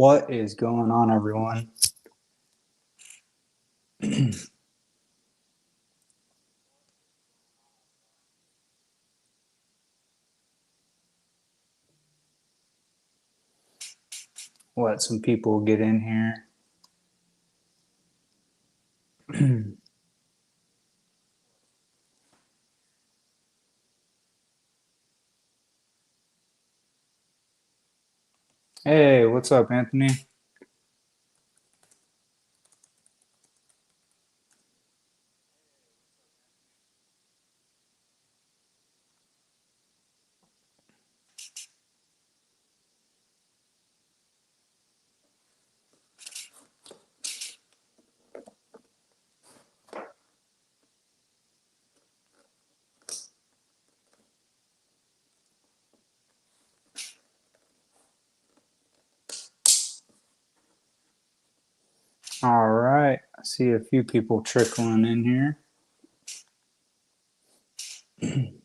What is going on, everyone? Let some people get in here. Hey, what's up, Anthony? All right, I see a few people trickling in here.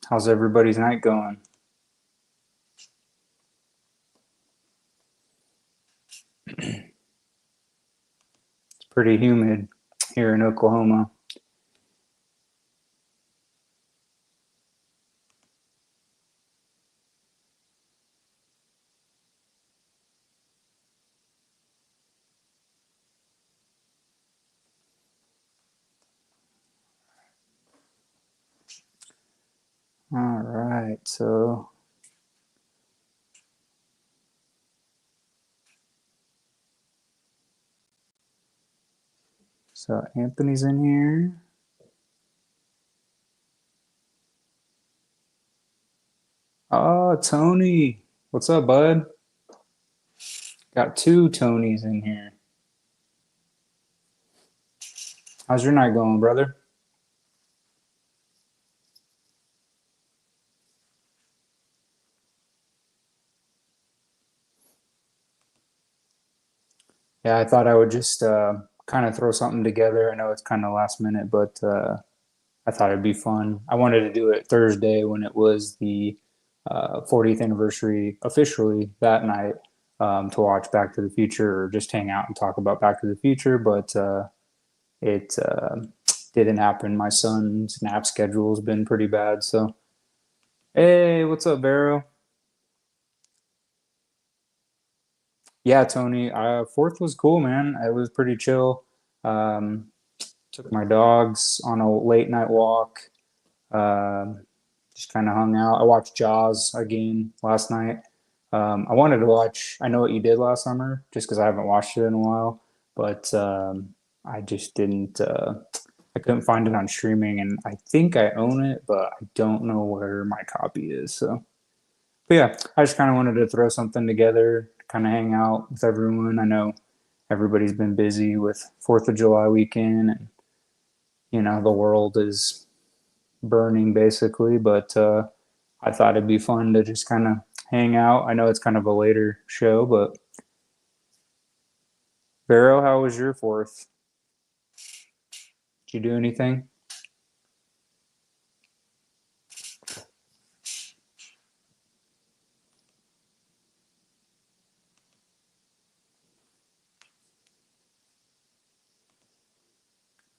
How's everybody's night going? It's pretty humid here in Oklahoma. All right, so Anthony's in here. Oh, Tony, what's up, bud? Got two Tonys in here. How's your night going, brother? Yeah, I thought I would just kind of throw something together. I know it's kind of last minute, but I thought it'd be fun. I wanted to do it Thursday when it was the 40th anniversary officially that night, to watch Back to the Future or just hang out and talk about Back to the Future, but it didn't happen. My son's nap schedule has been pretty bad. So, hey, what's up, Vero? Yeah, Tony. Fourth was cool, man. It was pretty chill. Um, Took my dogs on a late night walk. Um, just kind of hung out. I watched Jaws again last night. I wanted to watch I Know What You Did Last Summer just because I haven't watched it in a while, but I just didn't. I couldn't find it on streaming, and I think I own it, but I don't know where my copy is. So, but yeah, I just kind of wanted to throw something together, kind of hang out with everyone. I know everybody's been busy with Fourth of July weekend, and the world is burning basically, but I thought it'd be fun to just kind of hang out. I know it's kind of a later show, but Vero, how was your fourth? Did you do anything?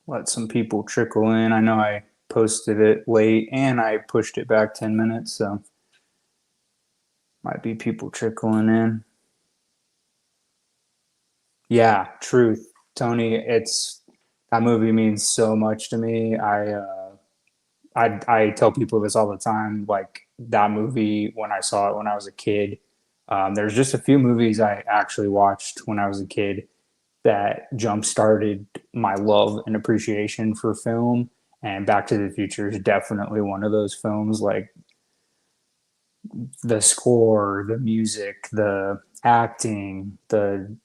Let some people trickle in. I know I posted it late and I pushed it back 10 minutes, so might be people trickling in. Yeah, truth. Tony, it's that movie means so much to me. I tell people this all the time. Like that movie, when I saw it when I was a kid, there's just a few movies I actually watched when I was a kid that jump started my love and appreciation for film. And Back to the Future is definitely one of those films. Like the score, the music, the acting, the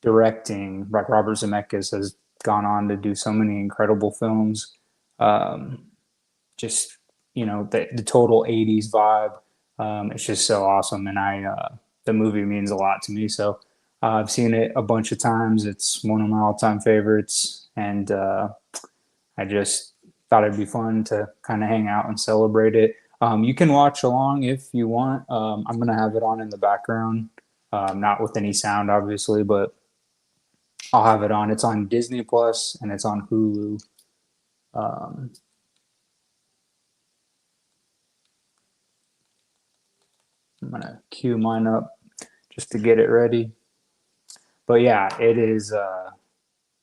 directing. Like Robert Zemeckis has gone on to do so many incredible films. Um, just the total 80s vibe. It's just so awesome, and I the movie means a lot to me. So I've seen it a bunch of times. It's one of my all-time favorites, and I just thought it'd be fun to kind of hang out and celebrate it. You can watch along if you want. I'm gonna have it on in the background not with any sound, obviously, but I'll have it on. It's on Disney Plus and it's on Hulu. Um, I'm gonna queue mine up just to get it ready. But yeah, it is.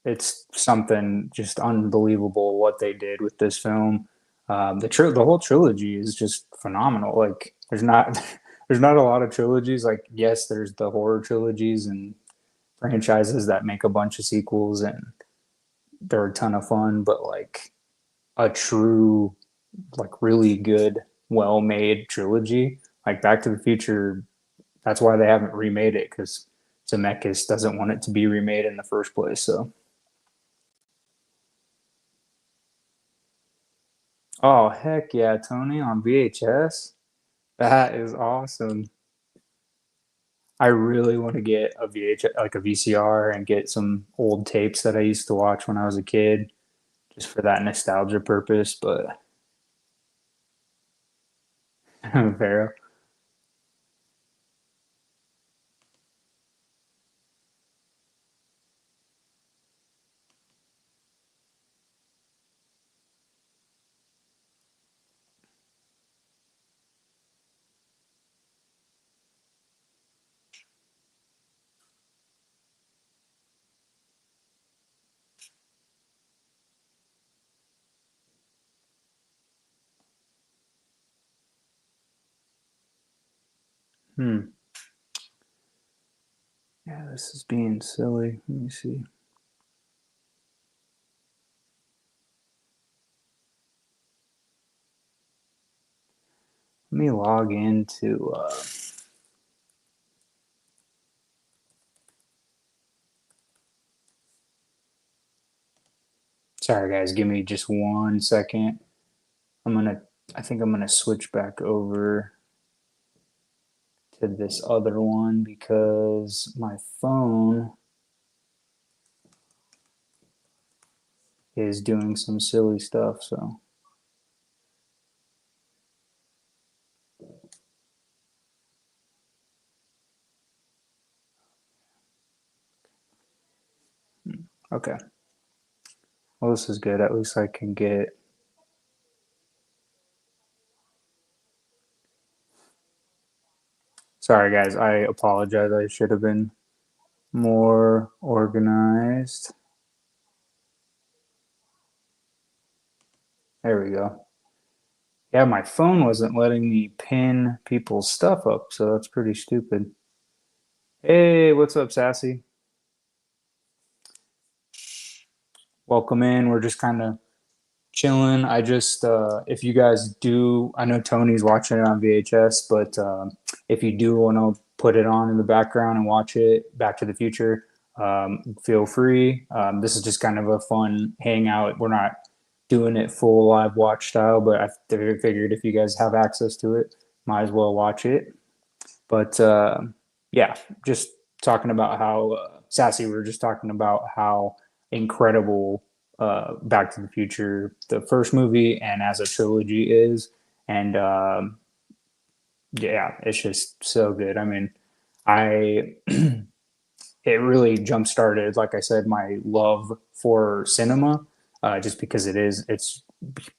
It's something just unbelievable what they did with this film. The whole trilogy is just phenomenal. Like there's not there's not a lot of trilogies. Like yes, there's the horror trilogies and franchises that make a bunch of sequels and they're a ton of fun. But like a true, like really good, well made trilogy, like Back to the Future. That's why they haven't remade it because Zemeckis doesn't want it to be remade in the first place. So. Oh, heck yeah, Tony on VHS. That is awesome. I really want to get a VHS, like a VCR, and get some old tapes that I used to watch when I was a kid, just for that nostalgia purpose. But Vero. Hmm. Yeah, this is being silly. Let me see. Let me log into. Sorry, guys. Give me just 1 second. I'm gonna. I think I'm gonna switch back over to this other one because my phone is doing some silly stuff. So. Okay. Well, this is good. At least I can get. Sorry, guys. I apologize. I should have been more organized. There we go. Yeah, my phone wasn't letting me pin people's stuff up, so that's pretty stupid. Hey, what's up, Sassy? Welcome in. We're just kind of chilling. I just, if you guys do, I know Tony's watching it on VHS, but if you do want to put it on in the background and watch it, Back to the Future, feel free. This is just kind of a fun hangout. We're not doing it full live watch style, but I figured if you guys have access to it, might as well watch it. But yeah, just talking about how Sassy, we were just talking about how incredible Back to the Future, the first movie, and as a trilogy is, and yeah, it's just so good. I mean, I it really jump started, like I said, my love for cinema, just because it's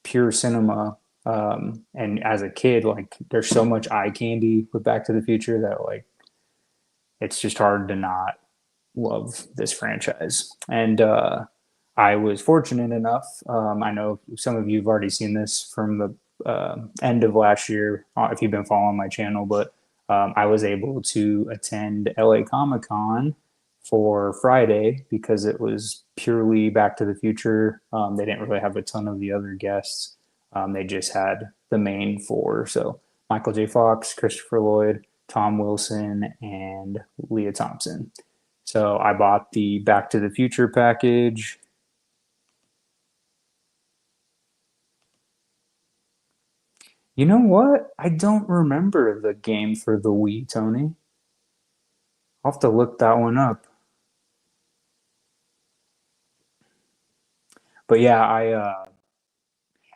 pure cinema. And as a kid, like there's so much eye candy with Back to the Future that like it's just hard to not love this franchise. And I was fortunate enough. I know some of you have already seen this from the end of last year, if you've been following my channel, but I was able to attend LA Comic Con for Friday because it was purely Back to the Future. They didn't really have a ton of the other guests. They just had the main four. So Michael J. Fox, Christopher Lloyd, Tom Wilson, and Leah Thompson. So I bought the Back to the Future package. You know what? I don't remember the game for the Wii, Tony. I'll have to look that one up. But yeah,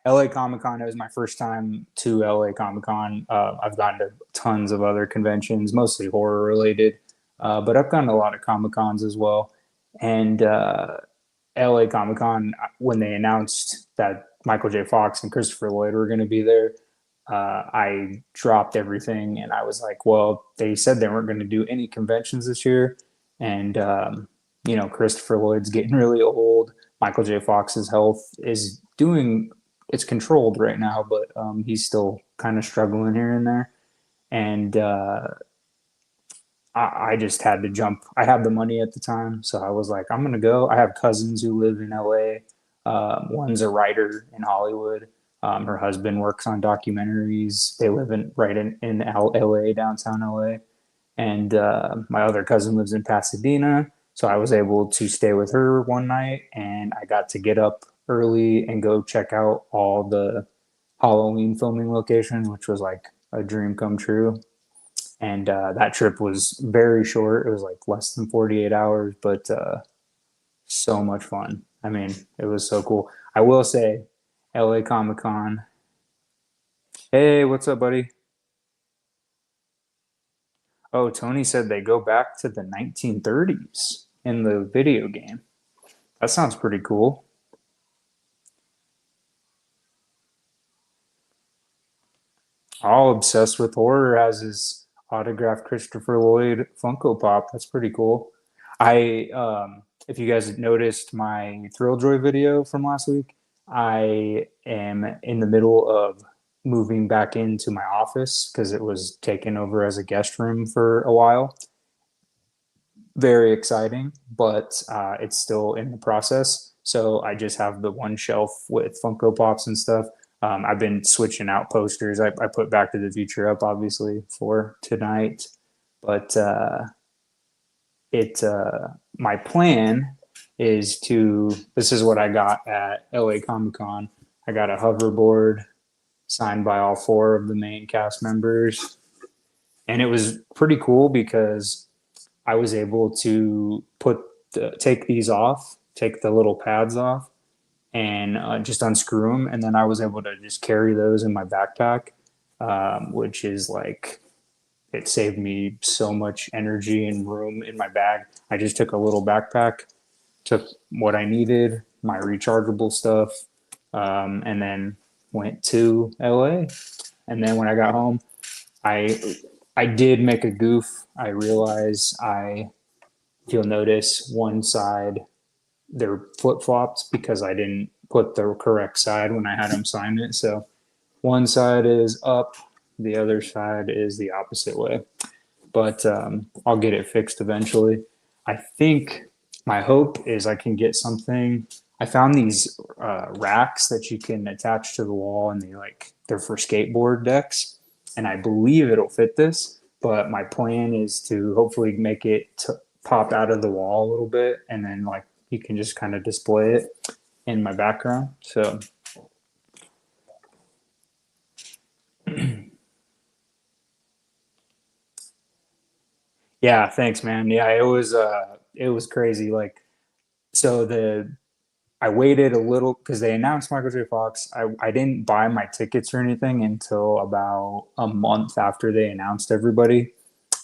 LA Comic Con, it was my first time to LA Comic Con. I've gone to tons of other conventions, mostly horror related. But I've gone to a lot of Comic Cons as well. And LA Comic Con, when they announced that Michael J. Fox and Christopher Lloyd were going to be there, I dropped everything and I was like, well, they said they weren't going to do any conventions this year. And, Christopher Lloyd's getting really old. Michael J. Fox's health is it's controlled right now, but he's still kind of struggling here and there. And I just had to jump. I had the money at the time, so I was like, I'm gonna go. I have cousins who live in LA. One's a writer in Hollywood. Her husband works on documentaries. They live in LA, downtown LA, and my other cousin lives in Pasadena. So I was able to stay with her one night, and I got to get up early and go check out all the Halloween filming locations, which was like a dream come true. And that trip was very short. It was like less than 48 hours, but so much fun. I mean, it was so cool. I will say, LA Comic Con. Hey, what's up, buddy? Oh, Tony said they go back to the 1930s in the video game. That sounds pretty cool. All obsessed with horror has his autographed Christopher Lloyd Funko Pop. That's pretty cool. If you guys noticed my Thrilljoy video from last week, I am in the middle of moving back into my office because it was taken over as a guest room for a while. Very exciting, but it's still in the process. So I just have the one shelf with Funko Pops and stuff. I've been switching out posters. I put Back to the Future up, obviously, for tonight. But my plan is this is what I got at LA Comic Con. I got a hoverboard signed by all four of the main cast members. And it was pretty cool because I was able to take these off, take the little pads off, and just unscrew them. And then I was able to just carry those in my backpack, which is like, it saved me so much energy and room in my bag. I just took a little backpack, took what I needed, my rechargeable stuff, and then went to LA. And then when I got home, I I did make a goof. I realize if you'll notice, one side they're flip flops because I didn't put the correct side when I had them sign it. So one side is up, the other side is the opposite way. But I'll get it fixed eventually. I think my hope is I can get something. I found these racks that you can attach to the wall, and they're for skateboard decks, and I believe it'll fit this. But my plan is to hopefully make it pop out of the wall a little bit, and then you can just kind of display it in my background. So yeah, thanks, man. Yeah, it was crazy. So I waited a little because they announced Michael J. Fox. I didn't buy my tickets or anything until about a month after they announced everybody.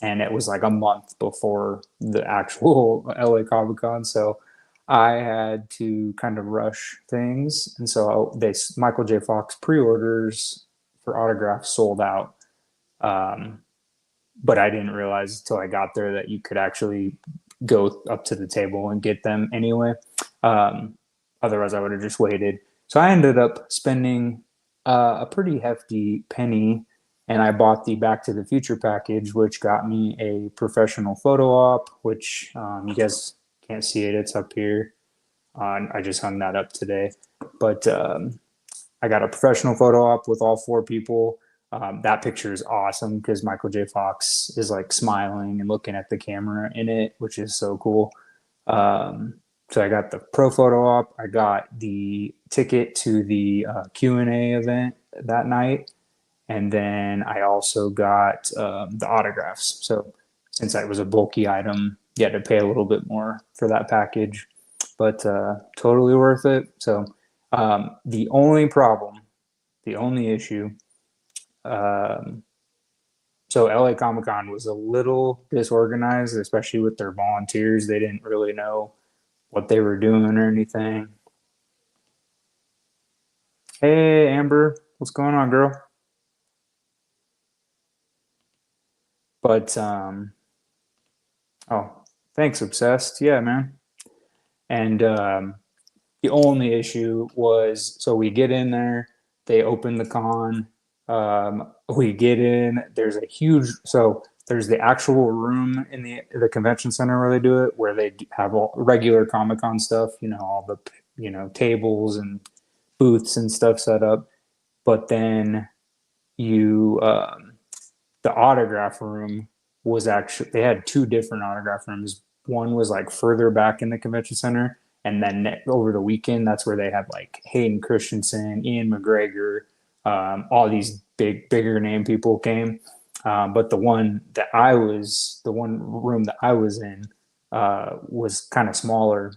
And it was like a month before the actual LA Comic Con. So I had to kind of rush things. And so Michael J. Fox pre-orders for autographs sold out. Um, but I didn't realize until I got there that you could actually go up to the table and get them anyway. Um, Otherwise, I would have just waited. So I ended up spending a pretty hefty penny, and I bought the Back to the Future package, which got me a professional photo op, which you guys can't see it. It's up here. I just hung that up today. But I got a professional photo op with all four people. That picture is awesome because Michael J. Fox is like smiling and looking at the camera in it, which is so cool. Um, so I got the pro photo op. I got the ticket to the Q&A event that night, and then I also got the autographs. So since that was a bulky item, you had to pay a little bit more for that package, but totally worth it. So the only problem, the only issue, um, So LA Comic Con was a little disorganized, especially with their volunteers. They didn't really know what they were doing or anything. Hey, Amber, what's going on, girl? But oh, thanks, obsessed. Yeah, man. And the only issue was so we get in there, they open the con. We get in, there's a huge, so there's the actual room in the convention center where they do it, where they have all regular Comic Con stuff, all the, tables and booths and stuff set up. But then you, the autograph room was actually, they had two different autograph rooms. One was like further back in the convention center, and then over the weekend, that's where they had like Hayden Christensen, Ian McGregor, all these bigger name people came. But the one room that I was in, was kind of smaller,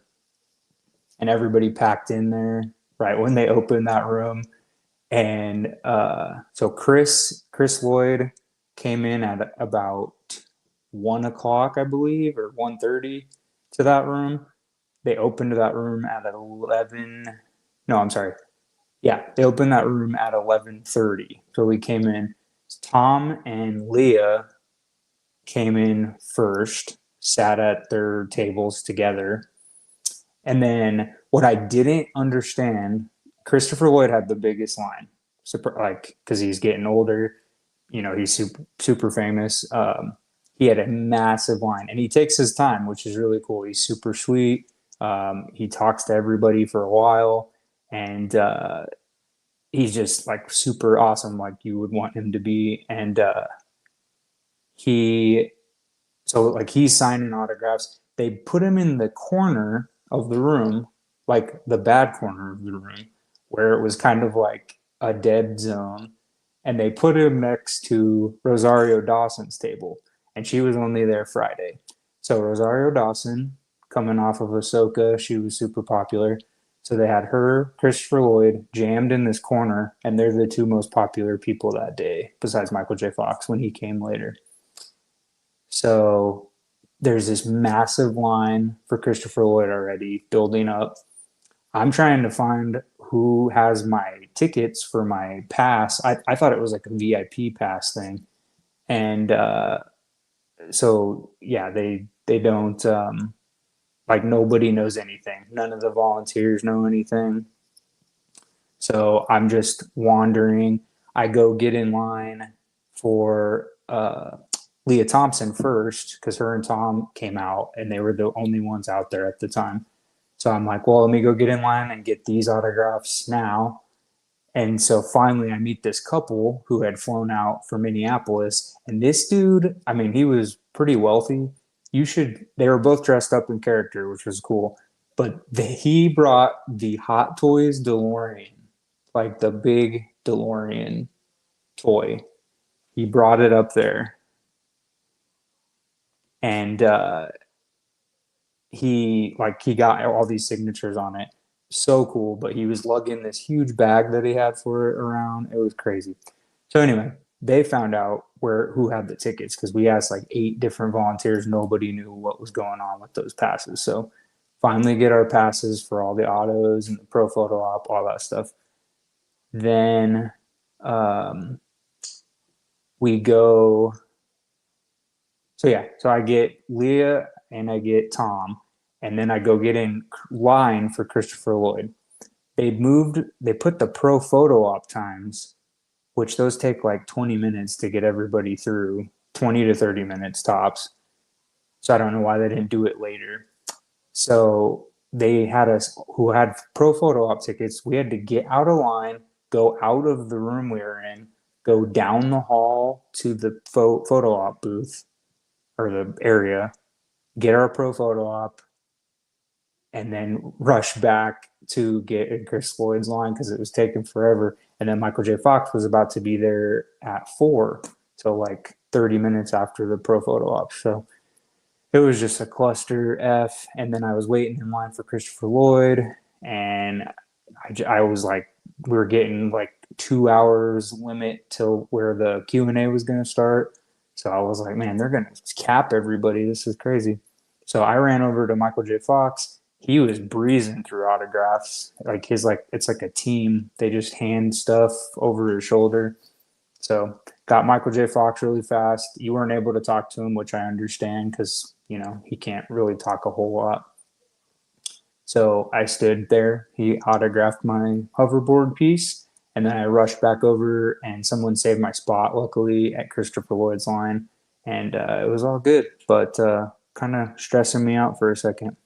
and everybody packed in there right when they opened that room. And so Chris Lloyd came in at about 1 o'clock, I believe, or 1:30 to that room. They opened that room at 11. No, I'm sorry. Yeah, they opened that room at 11:30. So we came in. Tom and Leah came in first, sat at their tables together. And then what I didn't understand, Christopher Lloyd had the biggest line, like because he's getting older. He's super famous. He had a massive line, and he takes his time, which is really cool. He's super sweet. He talks to everybody for a while, and he's just like super awesome, like you would want him to be. And he so like he's signing autographs. They put him in the corner of the room, like the bad corner of the room, where it was kind of like a dead zone. And they put him next to Rosario Dawson's table. And she was only there Friday. So Rosario Dawson, coming off of Ahsoka, she was super popular. So they had her, Christopher Lloyd, jammed in this corner, and they're the two most popular people that day, besides Michael J. Fox when he came later. So there's this massive line for Christopher Lloyd already building up. I'm trying to find who has my tickets for my pass. I thought it was like a VIP pass thing. And so, yeah, they don't, like, nobody knows anything. None of the volunteers know anything. So I'm just wandering. I go get in line for Leah Thompson first because her and Tom came out and they were the only ones out there at the time. So I'm like, well, let me go get in line and get these autographs now. And so finally, I meet this couple who had flown out from Minneapolis. And this dude, I mean, he was pretty wealthy. They were both dressed up in character, which was cool. But he brought the Hot Toys DeLorean, like the big DeLorean toy. He brought it up there. And he got all these signatures on it. So cool, but he was lugging this huge bag that he had for it around. It was crazy. So anyway, they found out who had the tickets because we asked like 8 different volunteers. Nobody knew what was going on with those passes. So finally get our passes for all the autos and the pro photo op, all that stuff. Then we go. So yeah, so I get Leah and I get Tom, and then I go get in line for Christopher Lloyd. They put the pro photo op times, which those take like 20 minutes to get everybody through, 20 to 30 minutes tops. So I don't know why they didn't do it later. So they had us who had pro photo op tickets. We had to get out of line, go out of the room we were in, go down the hall to the photo op booth or the area, get our pro photo op, and then rush back to get in Chris Lloyd's line because it was taking forever. And then Michael J. Fox was about to be there at 4, so like 30 minutes after the pro photo op. So it was just a cluster F. And then I was waiting in line for Christopher Lloyd, and I was like, we were getting like 2 hours limit till where the Q&A was going to start. So I was like, man, they're gonna cap everybody. This is crazy. So I ran over to Michael J. Fox. He was breezing through autographs. Like his like it's like a team. They just hand stuff over his shoulder. So got Michael J. Fox really fast. You weren't able to talk to him, which I understand because you know he can't really talk a whole lot. So I stood there. He autographed my hoverboard piece, and then I rushed back over, and someone saved my spot, luckily, at Christopher Lloyd's line, and it was all good. But kind of stressing me out for a second.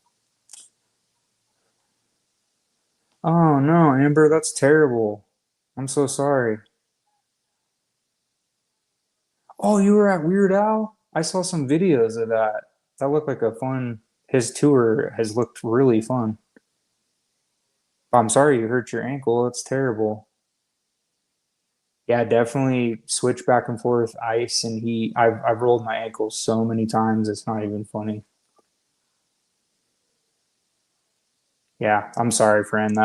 Oh no, Amber, that's terrible. I'm so sorry. Oh, you were at Weird Al? I saw some videos of that. That looked like a fun. His tour has looked really fun. I'm sorry you hurt your ankle. It's terrible. Yeah, definitely switch back and forth ice and heat. I've rolled my ankles so many times it's not even funny. Yeah, I'm sorry, friend.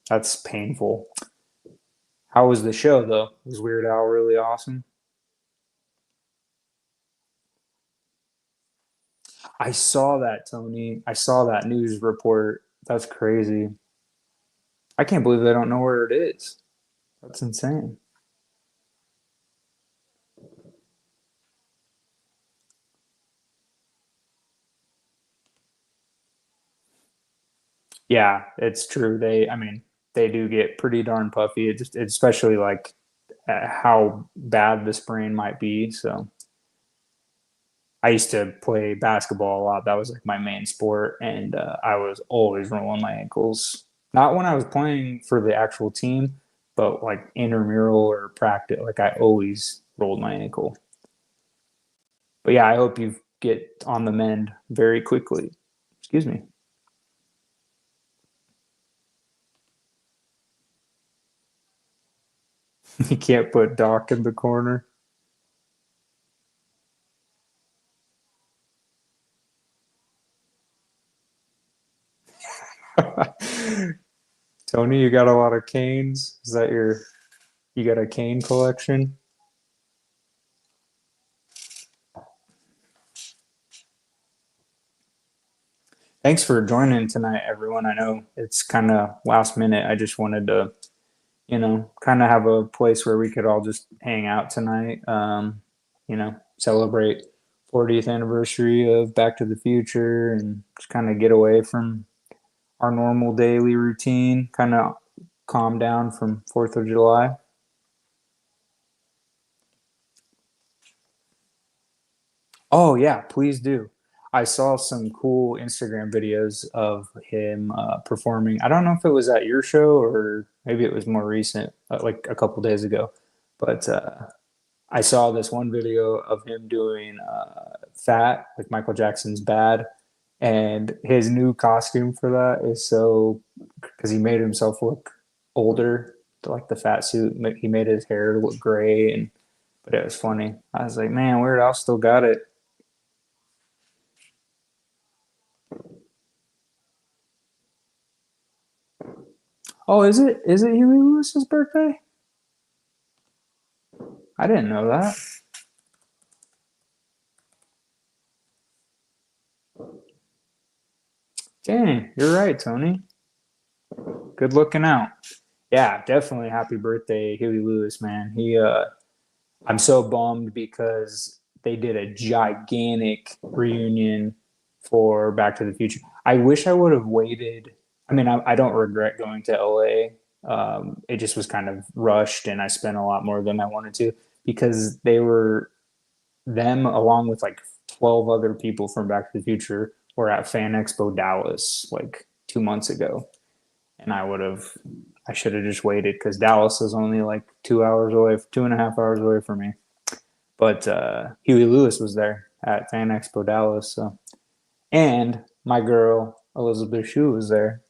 That's painful. How was the show though? Was Weird Al really awesome? I saw that, Tony. I saw that news report. That's crazy. I can't believe they don't know where it is. That's insane. Yeah, it's true. I mean, they do get pretty darn puffy. Especially like how bad the sprain might be. So I used to play basketball a lot. That was like my main sport, and I was always rolling my ankles. Not when I was playing for the actual team, but like intramural or practice. Like I always rolled my ankle. But yeah, I hope you get on the mend very quickly. Excuse me. You can't put Doc in the corner. Tony, you got a lot of canes. Is that you got a cane collection? Thanks for joining tonight, everyone. I know it's kind of last minute. I just wanted to, kind of have a place where we could all just hang out tonight. Celebrate 40th anniversary of Back to the Future and just kind of get away from our normal daily routine, kind of calm down from 4th of July. Oh yeah, please do. I saw some cool Instagram videos of him performing. I don't know if it was at your show or maybe it was more recent, like a couple days ago. But I saw this one video of him doing "Fat," like Michael Jackson's "Bad," and his new costume for that is so because he made himself look older, like the fat suit. He made his hair look gray, and but it was funny. I was like, man, Weird Al still got it. Oh, is it Huey Lewis's birthday? I didn't know that. Dang, you're right, Tony. Good looking out. Yeah, definitely happy birthday, Huey Lewis, man. I'm so bummed because they did a gigantic reunion for Back to the Future. I wish I would have waited. I mean, I don't regret going to LA. It just was kind of rushed, and I spent a lot more than I wanted to because they were them along with like 12 other people from Back to the Future were at Fan Expo Dallas like 2 months ago. And I should have just waited because Dallas is only like 2 hours away, 2.5 hours away from me. But Huey Lewis was there at Fan Expo Dallas. So, and my girl Elizabeth Shue was there,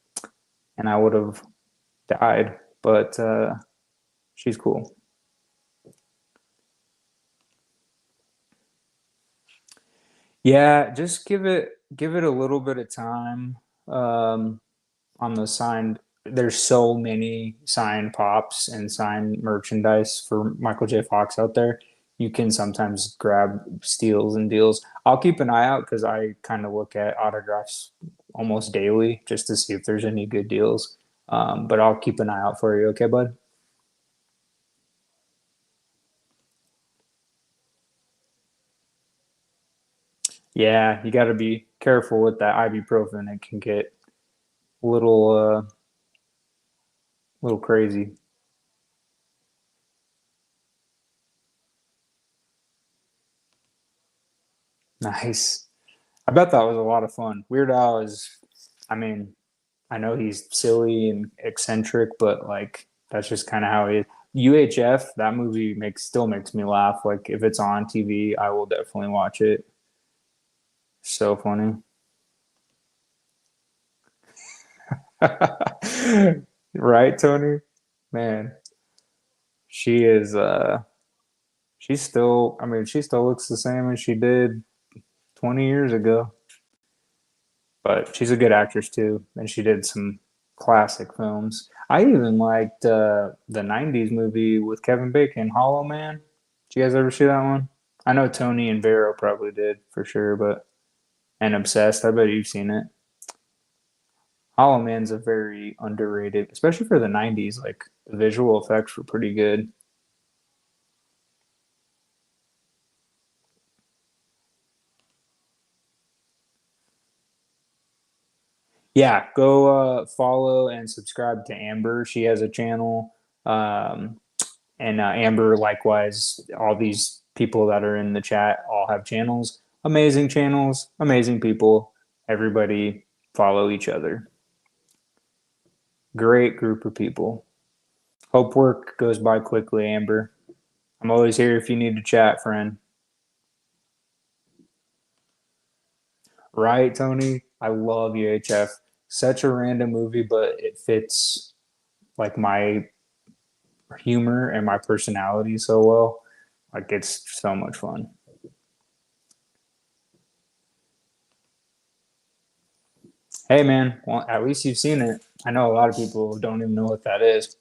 and I would have died, but she's cool. Yeah, just give it a little bit of time. Um, on the signed there's so many signed pops and signed merchandise for Michael J. Fox out there. you can sometimes grab steals and deals. I'll keep an eye out because I kind of look at autographs almost daily just to see if there's any good deals. But I'll keep an eye out for you. Okay, bud? Yeah, you got to be careful with that ibuprofen. It can get a little crazy. Nice. I bet that was a lot of fun. Weird Al is, I mean, I know he's silly and eccentric, but like that's just kind of how he is. UHF, that movie still makes me laugh. Like if it's on TV, I will definitely watch it. So funny. Right, Tony? Man, she is she's still I mean, she still looks the same as she did 20 years ago. But she's a good actress too, and she did some classic films. I even liked the '90s movie with Kevin Bacon, Hollow Man. Did you guys ever see that one? I know Tony and Vero probably did for sure, but and Obsessed. I bet you've seen it. Hollow Man's a very underrated, especially for the '90s. Like the visual effects were pretty good. Yeah, go follow and subscribe to Amber. She has a channel. And Amber, likewise, all these people that are in the chat all have channels, amazing people. Everybody follow each other. Great group of people. Hope work goes by quickly, Amber. I'm always here if you need to chat, friend. Right, Tony? I love UHF. Such a random movie, but it fits like my humor and my personality so well. Like it's so much fun. Hey man, well at least you've seen it. I know a lot of people don't even know what that is.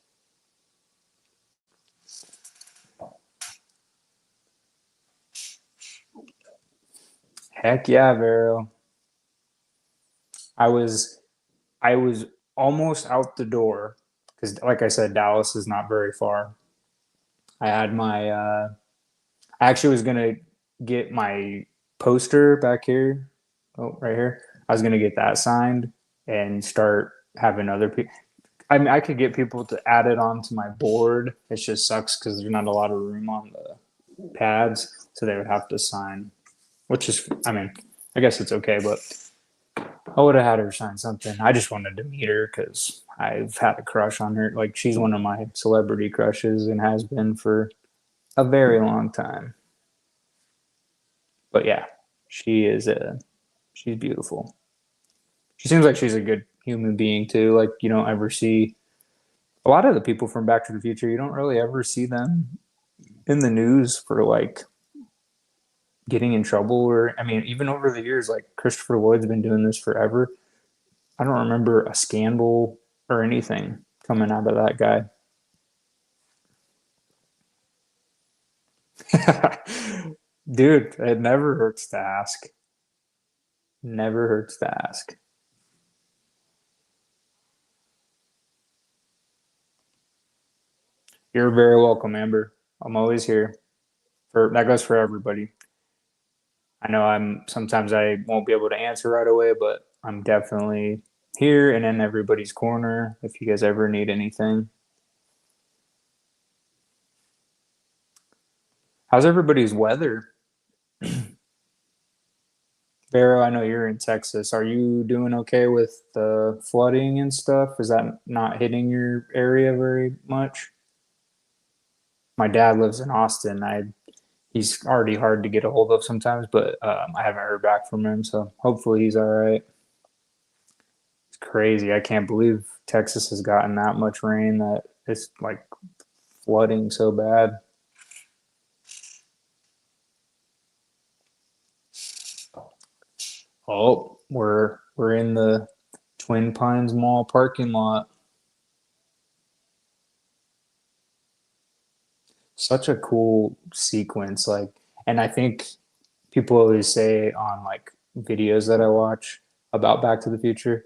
Heck yeah, Vero. I was I was almost out the door because like I said, Dallas is not very far. I had my I actually was gonna get my poster back here. Oh, right here. I was gonna get that signed and start having other people. I mean, I could get people to add it onto my board. It just sucks because there's not a lot of room on the pads, so they would have to sign, which is, I mean, I guess it's okay, but I would have had her sign something. I just wanted to meet her because I've had a crush on her. Like, she's one of my celebrity crushes and has been for a very long time. But yeah, she is she's beautiful. She seems like she's a good human being too. Like, you don't ever see a lot of the people from Back to the Future, you don't really ever see them in the news for like getting in trouble or I mean, even over the years, like Christopher Lloyd's been doing this forever. I don't remember a scandal or anything coming out of that guy. Dude, it never hurts to ask. Never hurts to ask. You're very welcome, Amber. I'm always here. For that goes for everybody. I know I'm sometimes I won't be able to answer right away, but I'm definitely here and in everybody's corner if you guys ever need anything. How's everybody's weather? Vero, I know you're in Texas. Are you doing okay with the flooding and stuff? Is that not hitting your area very much? My dad lives in Austin. I He's already hard to get a hold of sometimes, but I haven't heard back from him, so hopefully he's all right. It's crazy. I can't believe Texas has gotten that much rain that it's like flooding so bad. Oh, we're in the Twin Pines Mall parking lot. such a cool sequence. Like, and I think people always say on like videos that I watch about Back to the Future,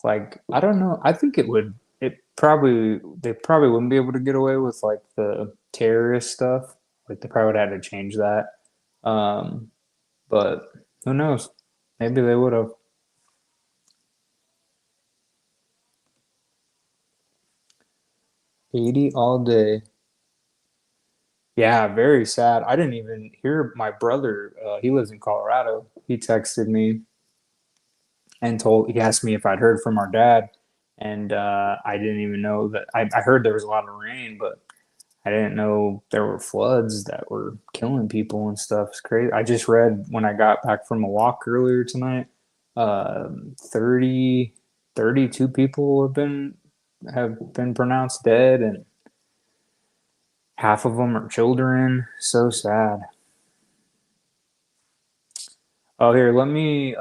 like I don't know, I think it would. It probably they probably wouldn't be able to get away with like the terrorist stuff. Like they probably would have had to change that. Um, but who knows? Maybe they would have. 80 all day. Yeah, very sad. I didn't even hear my brother. He lives in Colorado. He texted me and he asked me if I'd heard from our dad, and I didn't even know that. I heard there was a lot of rain, but I didn't know there were floods that were killing people and stuff. It's crazy. I just read when I got back from a walk earlier tonight, 30, 32 people have been pronounced dead, and half of them are children. So sad. Oh, here, let me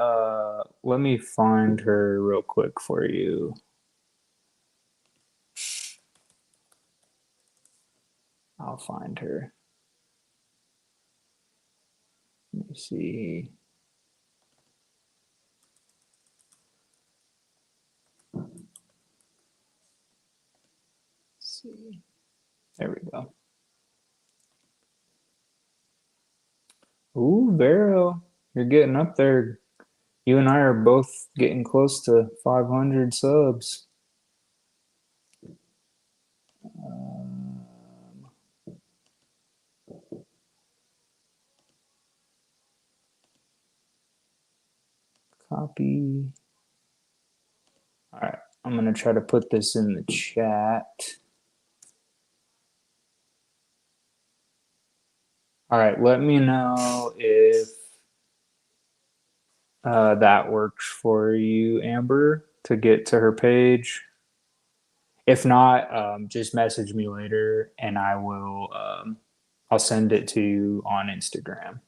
find her real quick for you. I'll find her. Let me see. Let's see. There we go. Ooh, Vero, you're getting up there. You and I are both getting close to 500 subs. Um, copy. All right, I'm gonna try to put this in the chat. All right, let me know if that works for you, Amber, to get to her page. If not, just message me later and I'll send it to you on Instagram.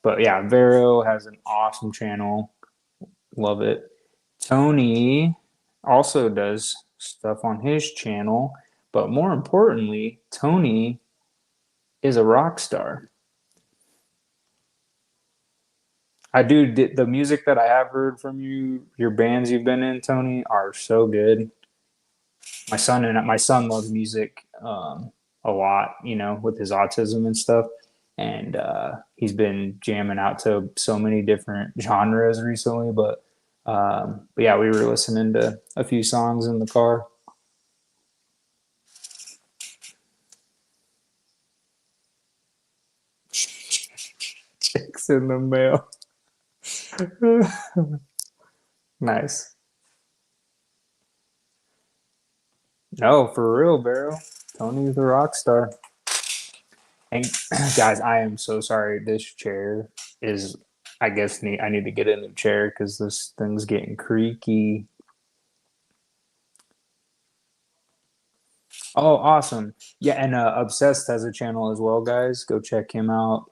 But yeah, Vero has an awesome channel. Love it. Tony also does stuff on his channel, but more importantly, Tony is a rock star. I do the music that I have heard from you, your bands you've been in, Tony, are so good. My son loves music a lot, with his autism and stuff, and he's been jamming out to so many different genres recently. But yeah, we were listening to a few songs in the car. Chicks in the mail. Nice. No, for real, Barrow. Tony's a rock star. And guys, I am so sorry. This chair is, I guess, I need to get a new chair because this thing's getting creaky. Oh, awesome. Yeah, and Obsessed has a channel as well, guys. Go check him out.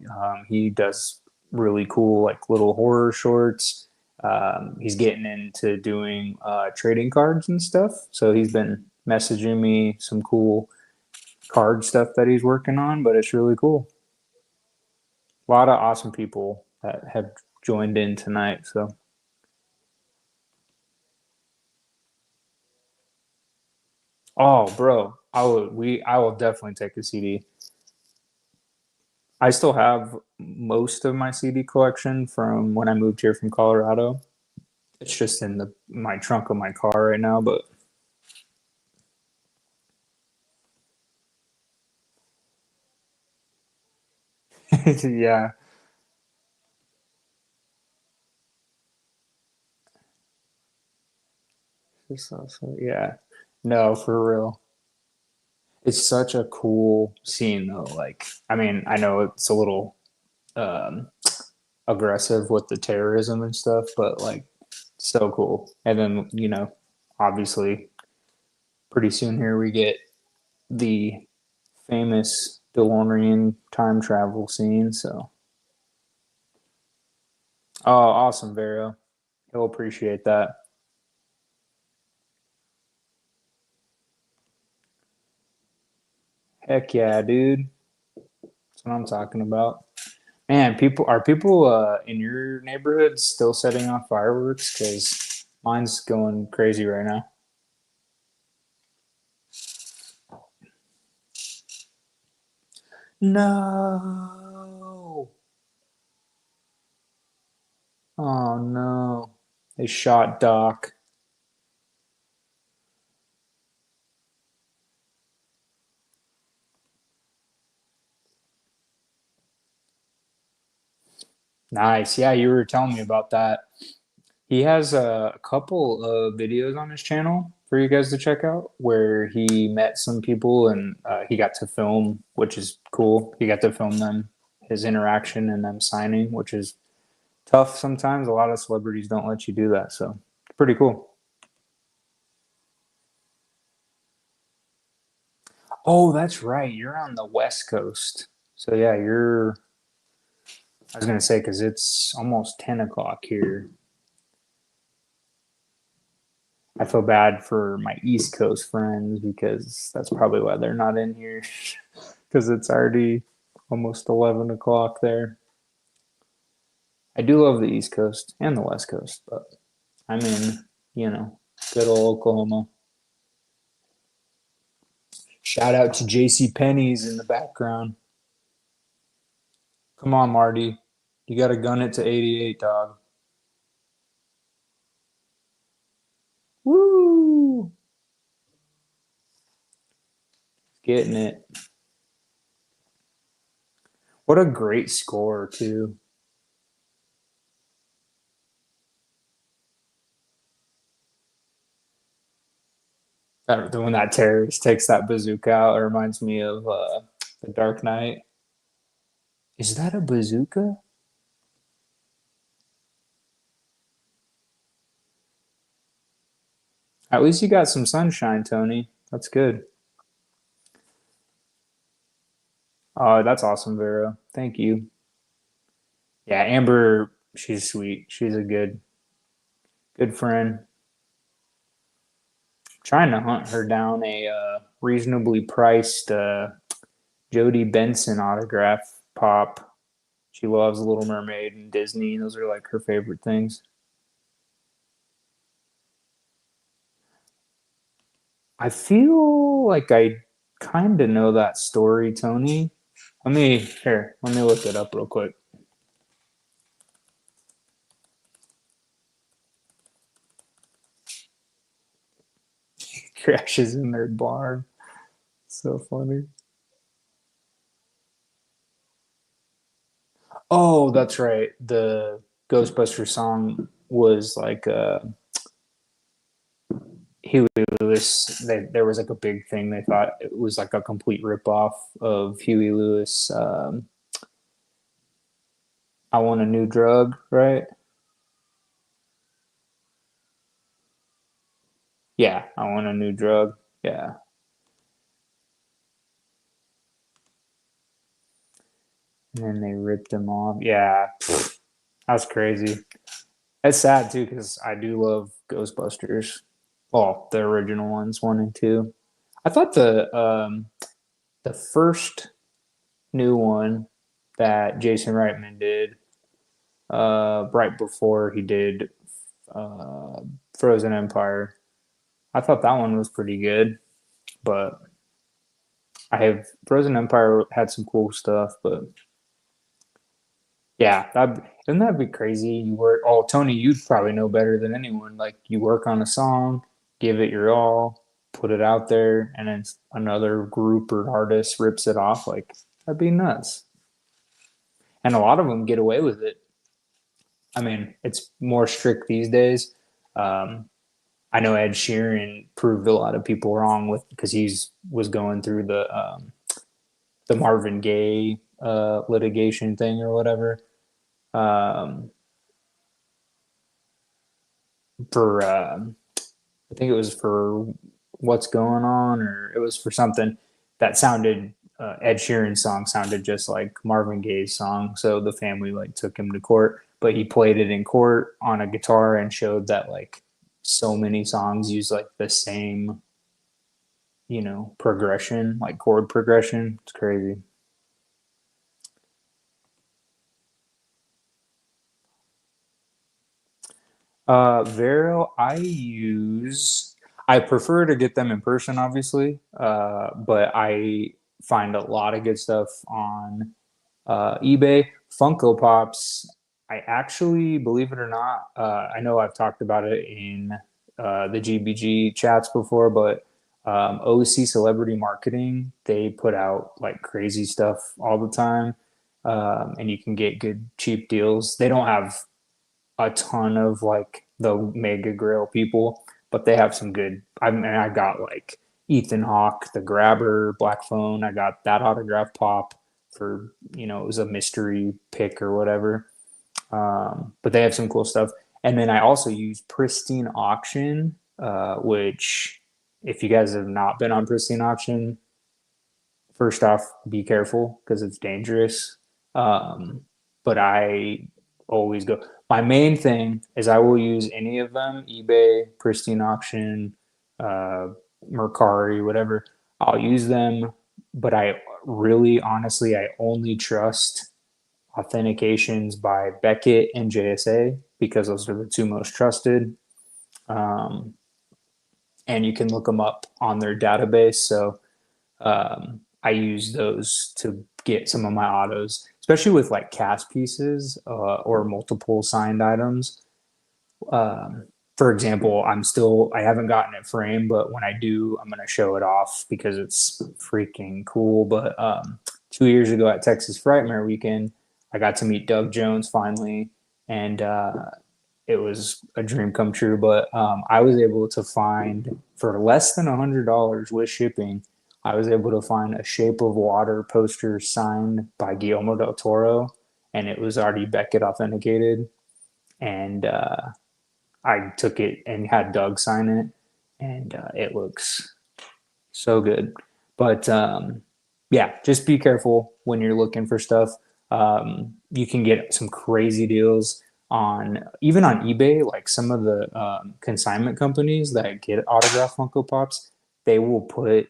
He does really cool, like little horror shorts. He's getting into doing trading cards and stuff. So he's been messaging me some cool card stuff that he's working on, but it's really cool. A lot of awesome people that have joined in tonight. So, oh, bro, I will definitely take a CD. I still have most of my CD collection from when I moved here from Colorado. It's just in the my trunk of my car right now, but yeah, it's also, yeah. No, for real. It's such a cool scene though. Like, I mean, I know it's a little um aggressive with the terrorism and stuff, but like so cool. And then, obviously pretty soon here we get the famous DeLorean time travel scene. So, oh, awesome, Vero. He'll appreciate that. Heck yeah, dude. That's what I'm talking about. Man, people in your neighborhood still setting off fireworks? Because mine's going crazy right now. No. Oh no. They shot Doc. Nice. Yeah, you were telling me about that. He has a couple of videos on his channel for you guys to check out where he met some people and he got to film, which is cool. He got to film them, his interaction and them signing, which is tough sometimes. A lot of celebrities don't let you do that. So it's pretty cool. Oh, that's right. You're on the West Coast. So yeah, I was going to say, because it's almost 10 o'clock here. I feel bad for my East Coast friends because that's probably why they're not in here because it's already almost 11 o'clock there. I do love the East Coast and the West Coast, but I'm in, you know, good old Oklahoma. Shout out to JC Penney's in the background. Come on, Marty. You got to gun it to 88, dog. Woo! Getting it. What a great score, too. When that terrorist takes that bazooka out, it reminds me of the Dark Knight. Is that a bazooka? At least you got some sunshine, Tony. That's good. Oh, that's awesome, Vera. Thank you. Yeah, Amber, she's sweet. She's a good friend. Trying to hunt her down a reasonably priced Jodie Benson autograph pop. She loves Little Mermaid and Disney. Those are like her favorite things. I feel like I kind of know that story, Tony. Let me look it up real quick. Crashes in their barn. So funny. Oh, that's right. The Ghostbusters song was like Huey Lewis. There was like a big thing. They thought it was like a complete ripoff of Huey Lewis. I want a new drug, right? Yeah, I want a new drug. Yeah, and then they ripped him off. Yeah, that's crazy. It's sad too because I do love Ghostbusters. Well, the original ones, one and two. I thought the first new one that Jason Reitman did right before he did uh, Frozen Empire. I thought that one was pretty good, but I have Frozen Empire had some cool stuff, but yeah, doesn't that be crazy? You work. Oh, Tony, you'd probably know better than anyone. Like you work on a song, give it your all, put it out there, and then another group or artist rips it off. Like that'd be nuts. And a lot of them get away with it. I mean, it's more strict these days. Um, I know Ed Sheeran proved a lot of people wrong with because he's was going through the Marvin Gaye litigation thing or whatever. Um, for I think it was for what's going on, or it was for something that sounded Ed Sheeran's song sounded just like Marvin Gaye's song. So the family like took him to court, but he played it in court on a guitar and showed that like so many songs use like the same progression, like chord progression. It's crazy. Vero, I prefer to get them in person, obviously, but I find a lot of good stuff on eBay. Funko Pops, I actually, believe it or not, I know I've talked about it in the GBG chats before, but OC Celebrity Marketing, they put out like crazy stuff all the time, and you can get good, cheap deals. They don't have a ton of like the mega grail people, but they have some good. I mean, I got like Ethan Hawke, the Grabber, Black Phone. I got that autograph pop for it was a mystery pick or whatever. But they have some cool stuff. And then I also use Pristine Auction, which if you guys have not been on Pristine Auction, first off, be careful because it's dangerous. Um, but I always go. My main thing is I will use any of them: eBay, Pristine Auction, uh, Mercari, whatever. I'll use them, but I really, honestly, I only trust authentications by Beckett and JSA because those are the two most trusted. Um, and you can look them up on their database. So I use those to get some of my autos, especially with like cast pieces or multiple signed items. Um, for example, I haven't gotten it framed, but when I do, I'm going to show it off because it's freaking cool. But 2 years ago at Texas Frightmare Weekend, I got to meet Doug Jones finally, and it was a dream come true. But I was able to find for less than $100 with shipping. I was able to find a Shape of Water poster signed by Guillermo del Toro, and it was already Beckett authenticated. And I took it and had Doug sign it, and it looks so good. But yeah, just be careful when you're looking for stuff. You can get some crazy deals on even on eBay. Like some of the consignment companies that get autograph Funko Pops, they will put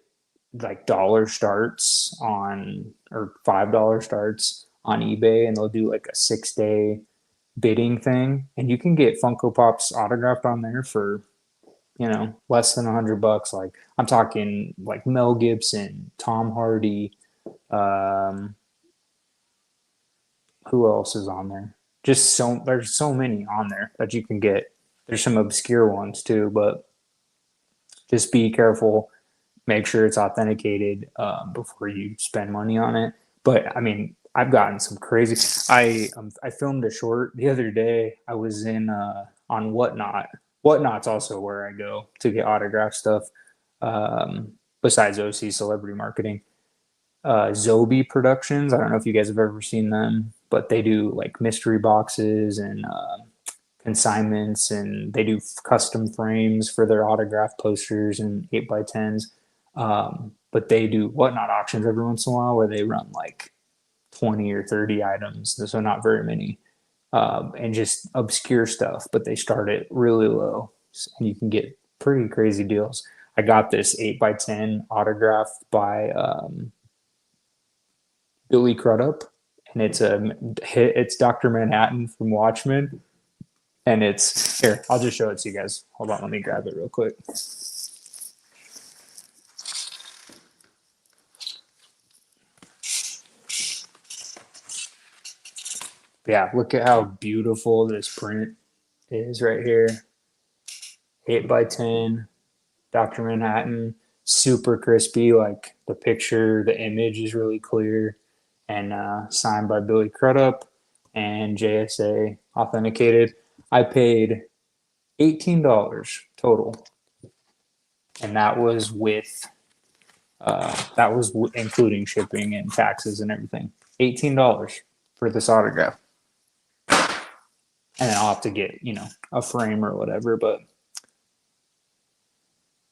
like dollar starts on or $5 starts on eBay, and they'll do like a 6 day bidding thing, and you can get Funko Pops autographed on there for less than $100. Like I'm talking like Mel Gibson, Tom Hardy. Um, who else is on there? There's so many on there that you can get. There's some obscure ones too, but just be careful. Make sure it's authenticated before you spend money on it. But I mean, I've gotten some crazy. I filmed a short the other day. I was in on Whatnot. Whatnot's also where I go to get autograph stuff. Besides OC Celebrity Marketing, Zobi Productions. I don't know if you guys have ever seen them, but they do like mystery boxes and consignments, and they do custom frames for their autograph posters and 8x10s. But they do Whatnot auctions every once in a while where they run like 20 or 30 items, so not very many, and just obscure stuff, but they start it really low, and you can get pretty crazy deals. I got this 8x10 autographed by Billy Crudup, and it's Dr. Manhattan from Watchmen, and it's here. I'll just show it to you guys. Hold on, let me grab it real quick. Yeah, look at how beautiful this print is right here. 8x10, Dr. Manhattan, super crispy. Like the picture, the image is really clear, and signed by Billy Crudup and JSA authenticated. I paid $18 total, and that was including shipping and taxes and everything. $18 for this autograph, and I'll have to get a frame or whatever. But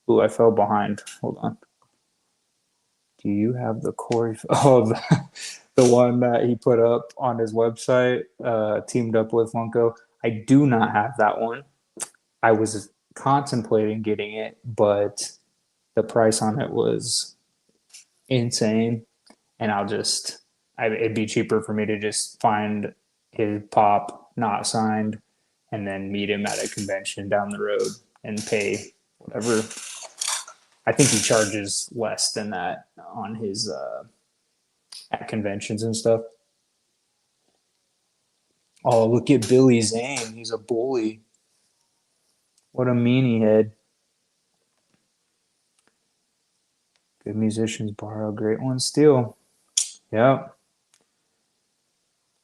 ooh, I fell behind. Hold on. Do you have the Corey? Oh, the one that he put up on his website, teamed up with Funko. I do not have that one. I was contemplating getting it, but the price on it was insane, and it'd be cheaper for me to just find his pop not signed and then meet him at a convention down the road and pay whatever. I think he charges less than that on his at conventions and stuff. Oh, look at Billy Zane. He's a bully. What a meanie head. Good musicians borrow, great ones steal. Yep.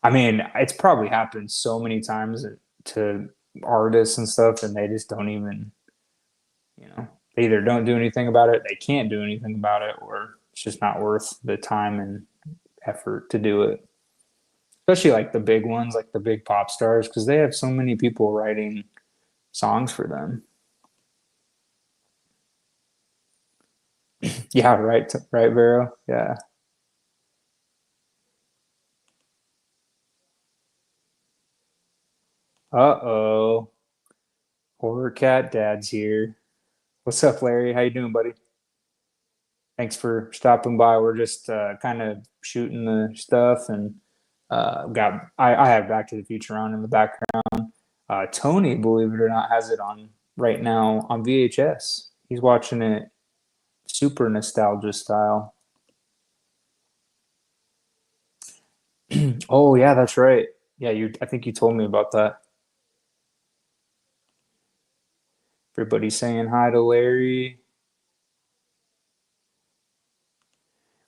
I mean, it's probably happened so many times to artists and stuff, and they just don't even, they either don't do anything about it, they can't do anything about it, or it's just not worth the time and effort to do it. Especially like the big ones, like the big pop stars, because they have so many people writing songs for them. Yeah, right, right, Vero. Yeah. Uh-oh. Horror Cat Dad's here. What's up, Larry? How you doing, buddy? Thanks for stopping by. We're just kind of shooting the stuff, and I have Back to the Future on in the background. Tony, believe it or not, has it on right now on VHS. He's watching it super nostalgia style. Oh yeah, that's right. Yeah, you. I think you told me about that. Everybody's saying hi to Larry.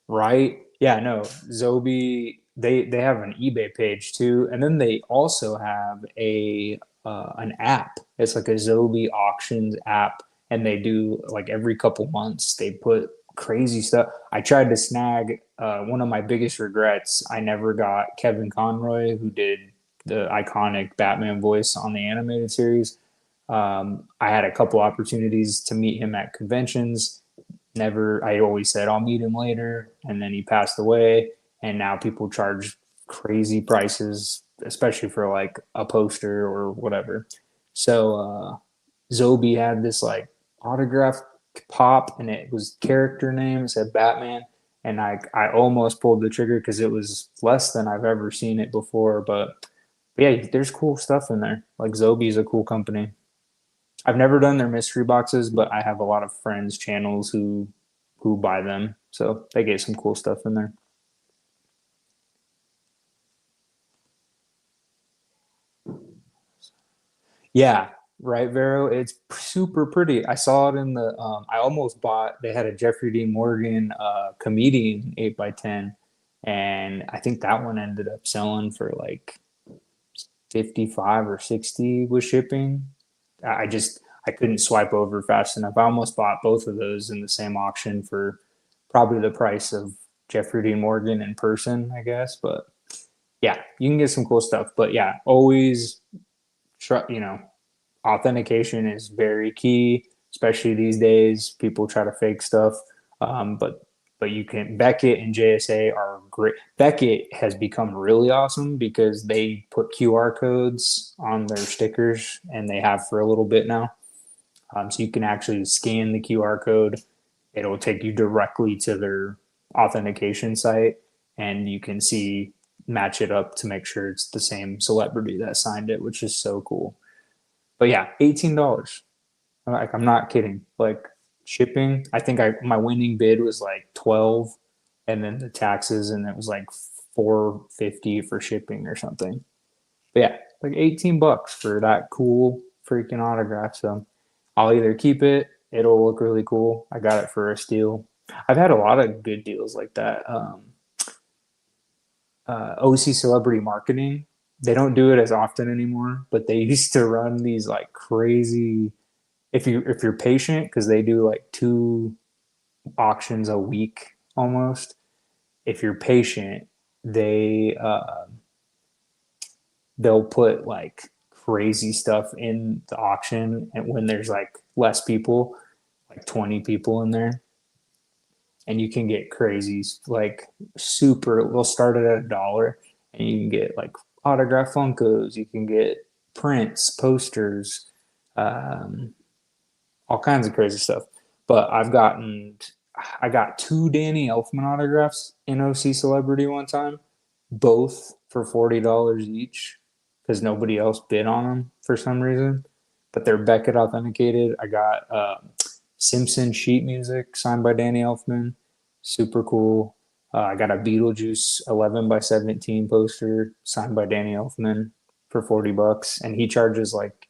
Right? Yeah, no. Zobi, they have an eBay page too, and then they also have a an app. It's like a Zobi auctions app, and they do like every couple months they put crazy stuff. I tried to snag one of my biggest regrets. I never got Kevin Conroy, who did the iconic Batman voice on the animated series. I had a couple opportunities to meet him at conventions. Never, I always said I'll meet him later, and then he passed away, and now people charge crazy prices, especially for like a poster or whatever. So Zobi had this like autograph pop, and it was character name, it said Batman, and I almost pulled the trigger because it was less than I've ever seen it before. But yeah, there's cool stuff in there. Like Zobi's a cool company. I've never done their mystery boxes, but I have a lot of friends channels who buy them, so they get some cool stuff in there. Yeah, right, Vero. It's super pretty. I saw it in the. I almost bought. They had a Jeffrey Dean Morgan comedian 8x10, and I think that one ended up selling for like 55 or 60 with shipping. I just I couldn't swipe over fast enough. I almost bought both of those in the same auction for probably the price of Jeffrey Dean Morgan in person, I guess. But yeah, you can get some cool stuff. But yeah, always try. Authentication is very key, especially these days. People try to fake stuff, but you can. Beckett and JSA are great. Beckett has become really awesome because they put QR codes on their stickers, and they have for a little bit now. So you can actually scan the QR code. It'll take you directly to their authentication site, and you can see match it up to make sure it's the same celebrity that signed it, which is so cool. But yeah, $18. Like I'm not kidding. Like shipping, I think I my winning bid was like 12, and then the taxes, and it was like 450 for shipping or something. But yeah, like $18 for that cool freaking autograph. So I'll either keep it, it'll look really cool. I got it for a steal. I've had a lot of good deals like that. OC Celebrity Marketing, they don't do it as often anymore, but they used to run these like crazy. If you're patient, because they do like two auctions a week almost. If you're patient, they'll put like crazy stuff in the auction, and when there's like less people, like 20 people in there, and you can get crazy like super. We'll start it at $1, and you can get like autograph Funkos, you can get prints, posters, um, all kinds of crazy stuff. But I got two Danny Elfman autographs in OC Celebrity one time, both for $40 each because nobody else bid on them for some reason. But they're Beckett authenticated. I got Simpson sheet music signed by Danny Elfman, super cool. I got a Beetlejuice 11 by 17 poster signed by Danny Elfman for $40, and he charges like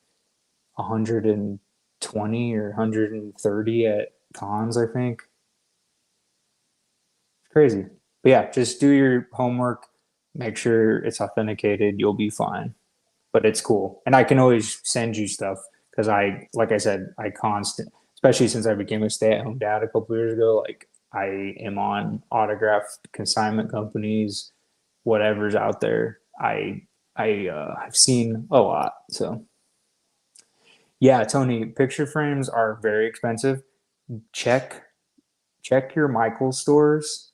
120 or 130 at cons, I think. It's crazy. But yeah, just do your homework, make sure it's authenticated, you'll be fine. But it's cool. And I can always send you stuff because like I said, especially since I became a stay-at-home dad a couple years ago, like I am on autograph consignment companies, whatever's out there. I've seen a lot. So yeah, Tony, picture frames are very expensive. Check check your Michaels stores.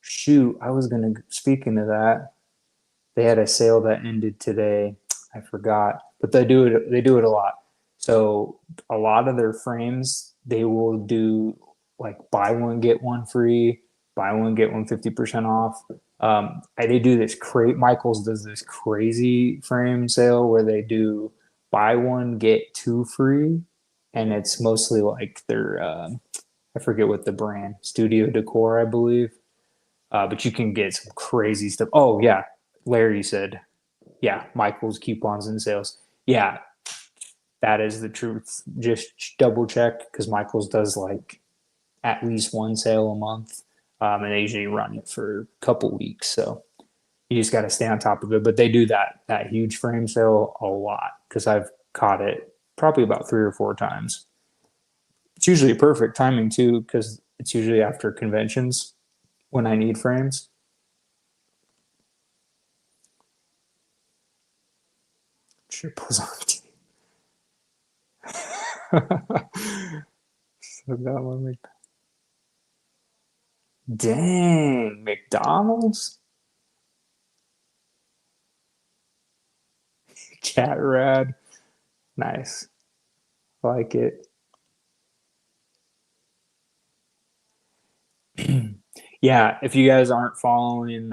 Shoot, I was gonna speaking of that. They had a sale that ended today. I forgot, but they do it. They do it a lot. So a lot of their frames, they will do like buy one get one free, buy one get one 50% off. They do this crate. Michaels does this crazy frame sale where they do buy one get two free, and it's mostly like their I forget what the brand, Studio Decor, I believe. But you can get some crazy stuff. Oh yeah, Larry said, yeah, Michael's coupons and sales. Yeah, that is the truth. Just double check because Michael's does like at least one sale a month, and they usually run it for a couple weeks. So you just got to stay on top of it. But they do that huge frame sale a lot because I've caught it probably about 3 or 4 times. It's usually perfect timing too because it's usually after conventions when I need frames. Triples on team. So that one, dang, McDonald's? Cat rad. Nice. Like it. Yeah, if you guys aren't following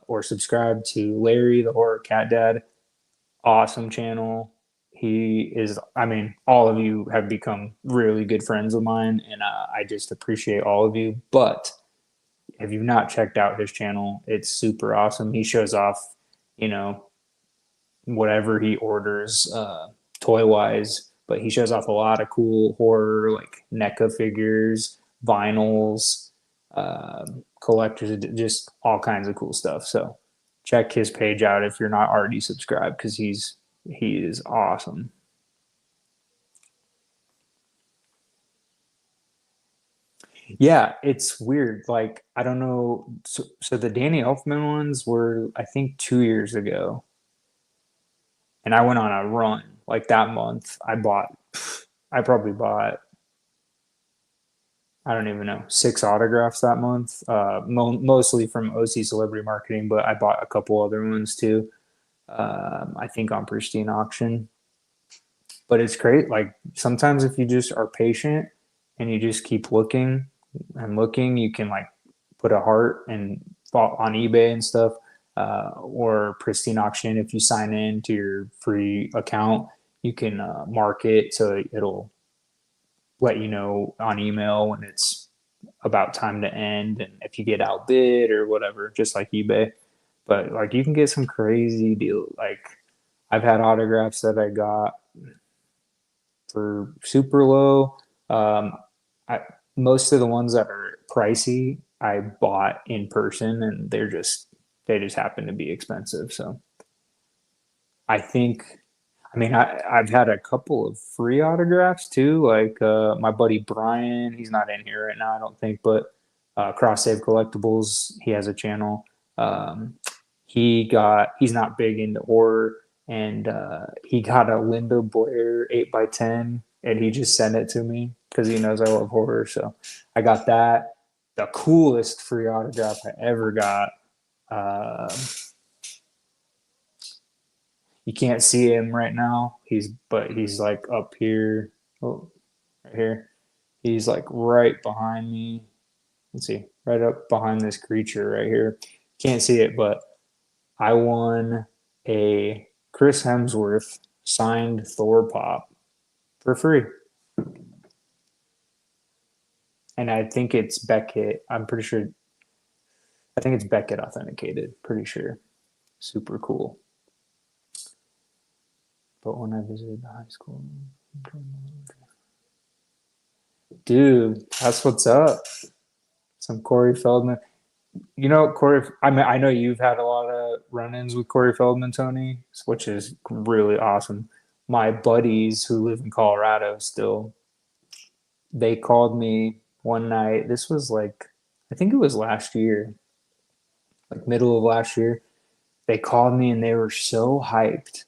or subscribed to Larry the Horror Cat Dad, awesome channel. He is, I mean, all of you have become really good friends of mine, and I just appreciate all of you. But if you've not checked out his channel, it's super awesome. He shows off, you know, whatever he orders toy wise, but he shows off a lot of cool horror like NECA figures, vinyls, collectors, just all kinds of cool stuff. So check his page out if you're not already subscribed because he is awesome. Yeah, it's weird. Like I don't know. So the Danny Elfman ones were I think 2 years ago, and I went on a run. Like that month, I probably bought I don't even know, 6 autographs that month, mostly from OC Celebrity Marketing, but I bought a couple other ones too. I think on Pristine Auction. But it's great. Like sometimes if you just are patient and you just keep looking and looking, you can like put a heart and on eBay and stuff, or Pristine Auction. If you sign in to your free account, you can mark it so it'll let you know on email when it's about time to end and if you get outbid or whatever, just like eBay. But like you can get some crazy deal. Like I've had autographs that I got for super low. Um, I, most of the ones that are pricey, I bought in person, and they just happen to be expensive. So I think I mean, I've had a couple of free autographs too. Like my buddy Brian, he's not in here right now, I don't think, but Cross Save Collectibles, he has a channel. Um, he's not big into horror, and he got a Linda Blair 8x10, and he just sent it to me because he knows I love horror. So I got that. The coolest free autograph I ever got. Uh, you can't see him right now. He's like up here, oh, right here. He's like right behind me. Let's see, right up behind this creature right here. Can't see it, but I won a Chris Hemsworth signed Thor pop for free. And I think it's Beckett. I'm pretty sure. I think it's Beckett authenticated. Pretty sure. Super cool. But when I visited the high school, dude, that's what's up. Some Corey Feldman. You know, Corey. I mean, I know you've had a lot of run-ins with Corey Feldman, Tony, which is really awesome. My buddies who live in Colorado still, they called me one night. This was like, I think it was last year, like middle of last year. They called me and they were so hyped.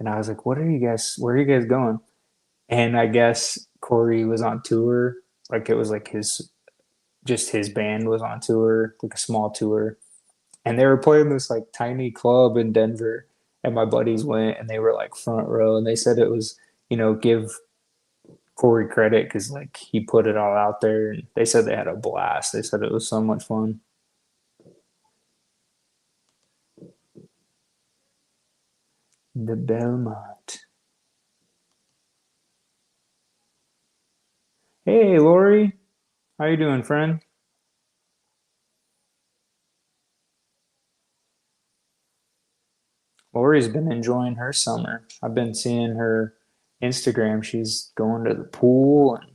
And I was like, what are you guys, where are you guys going? And I guess Corey was on tour. Like it was like just his band was on tour, like a small tour. And they were playing this like tiny club in Denver. And my buddies went and they were like front row. And they said it was, give Corey credit because like he put it all out there. And they said they had a blast. They said it was so much fun. The Belmont. Hey, Lori. How you doing, friend? Lori's been enjoying her summer. I've been seeing her Instagram. She's going to the pool and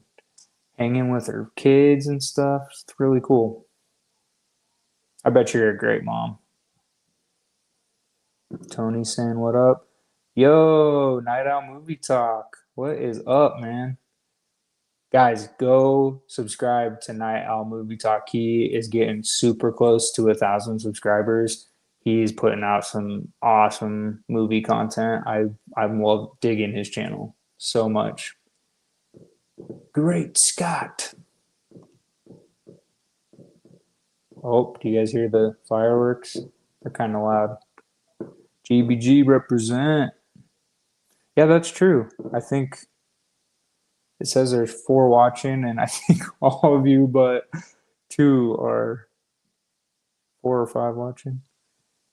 hanging with her kids and stuff. It's really cool. I bet you're a great mom. Tony saying what up? Yo, Night Out Movie Talk. What is up, man? Guys, go subscribe to Night Owl Movie Talk. He is getting super close to 1,000 subscribers. He's putting out some awesome movie content. I love digging his channel so much. Great Scott. Oh, do you guys hear the fireworks? They're kind of loud. GBG represent. Yeah, that's true. I think it says there's 4 watching, and I think all of you but 2 are 4 or 5 watching.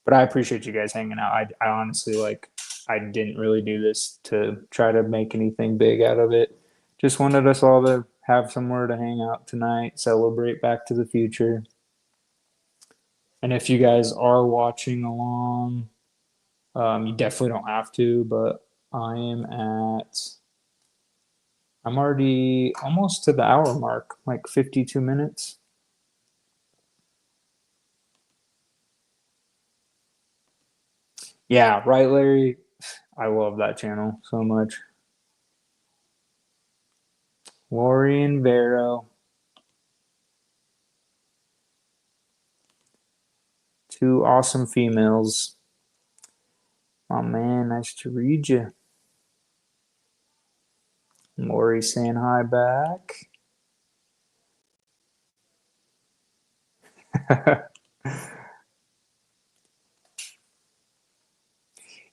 But I appreciate you guys hanging out. I honestly like I didn't really do this to try to make anything big out of it. Just wanted us all to have somewhere to hang out tonight, celebrate Back to the Future. And if you guys are watching along, you definitely don't have to, but I'm already almost to the hour mark, like 52 minutes. Yeah, right, Larry. I love that channel so much. Lori and Vero, 2 awesome females. Oh man, nice to read you. Lori saying hi back.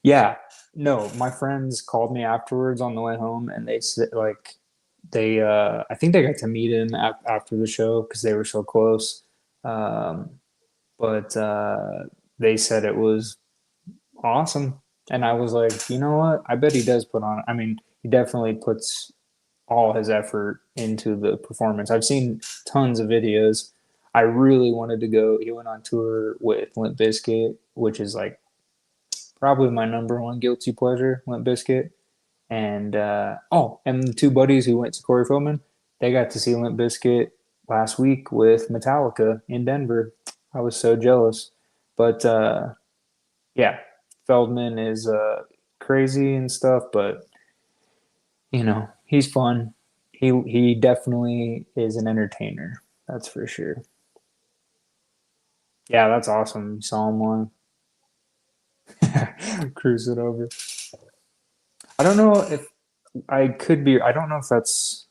Yeah, no, my friends called me afterwards on the way home, and they said like I think they got to meet him after the show because they were so close. Um, but they said it was awesome, and I was like, you know what? I bet he does put on. I mean, he definitely puts all his effort into the performance. I've seen tons of videos. I really wanted to go. He went on tour with Limp Bizkit, which is like probably my number one guilty pleasure, Limp Bizkit. And and the 2 buddies who went to Corey Feldman, they got to see Limp Bizkit last week with Metallica in Denver. I was so jealous. But yeah, Feldman is crazy and stuff, but he's fun. He definitely is an entertainer. That's for sure. Yeah, that's awesome. You saw him one. Cruise it over. I don't know if I could be. I don't know if that's.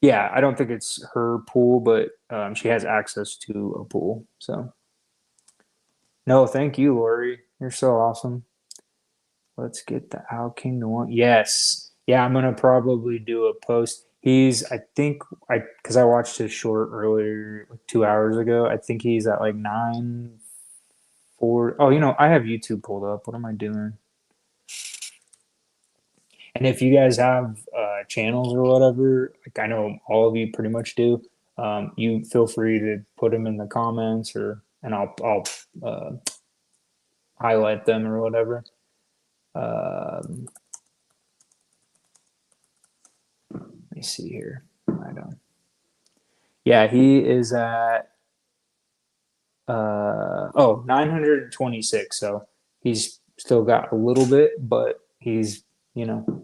Yeah, I don't think it's her pool, but she has access to a pool. So no, thank you, Lori. You're so awesome. Let's get the Owl King to one. Yes. Yeah, I'm gonna probably do a post. I think, because I watched his short earlier, like 2 hours ago. I think he's at like 9 4. Oh, I have YouTube pulled up. What am I doing? And if you guys have channels or whatever, like I know all of you pretty much do, you feel free to put them in the comments, and I'll highlight them or whatever. Let me see here. I don't. Yeah, he is at 926. So he's still got a little bit, but you know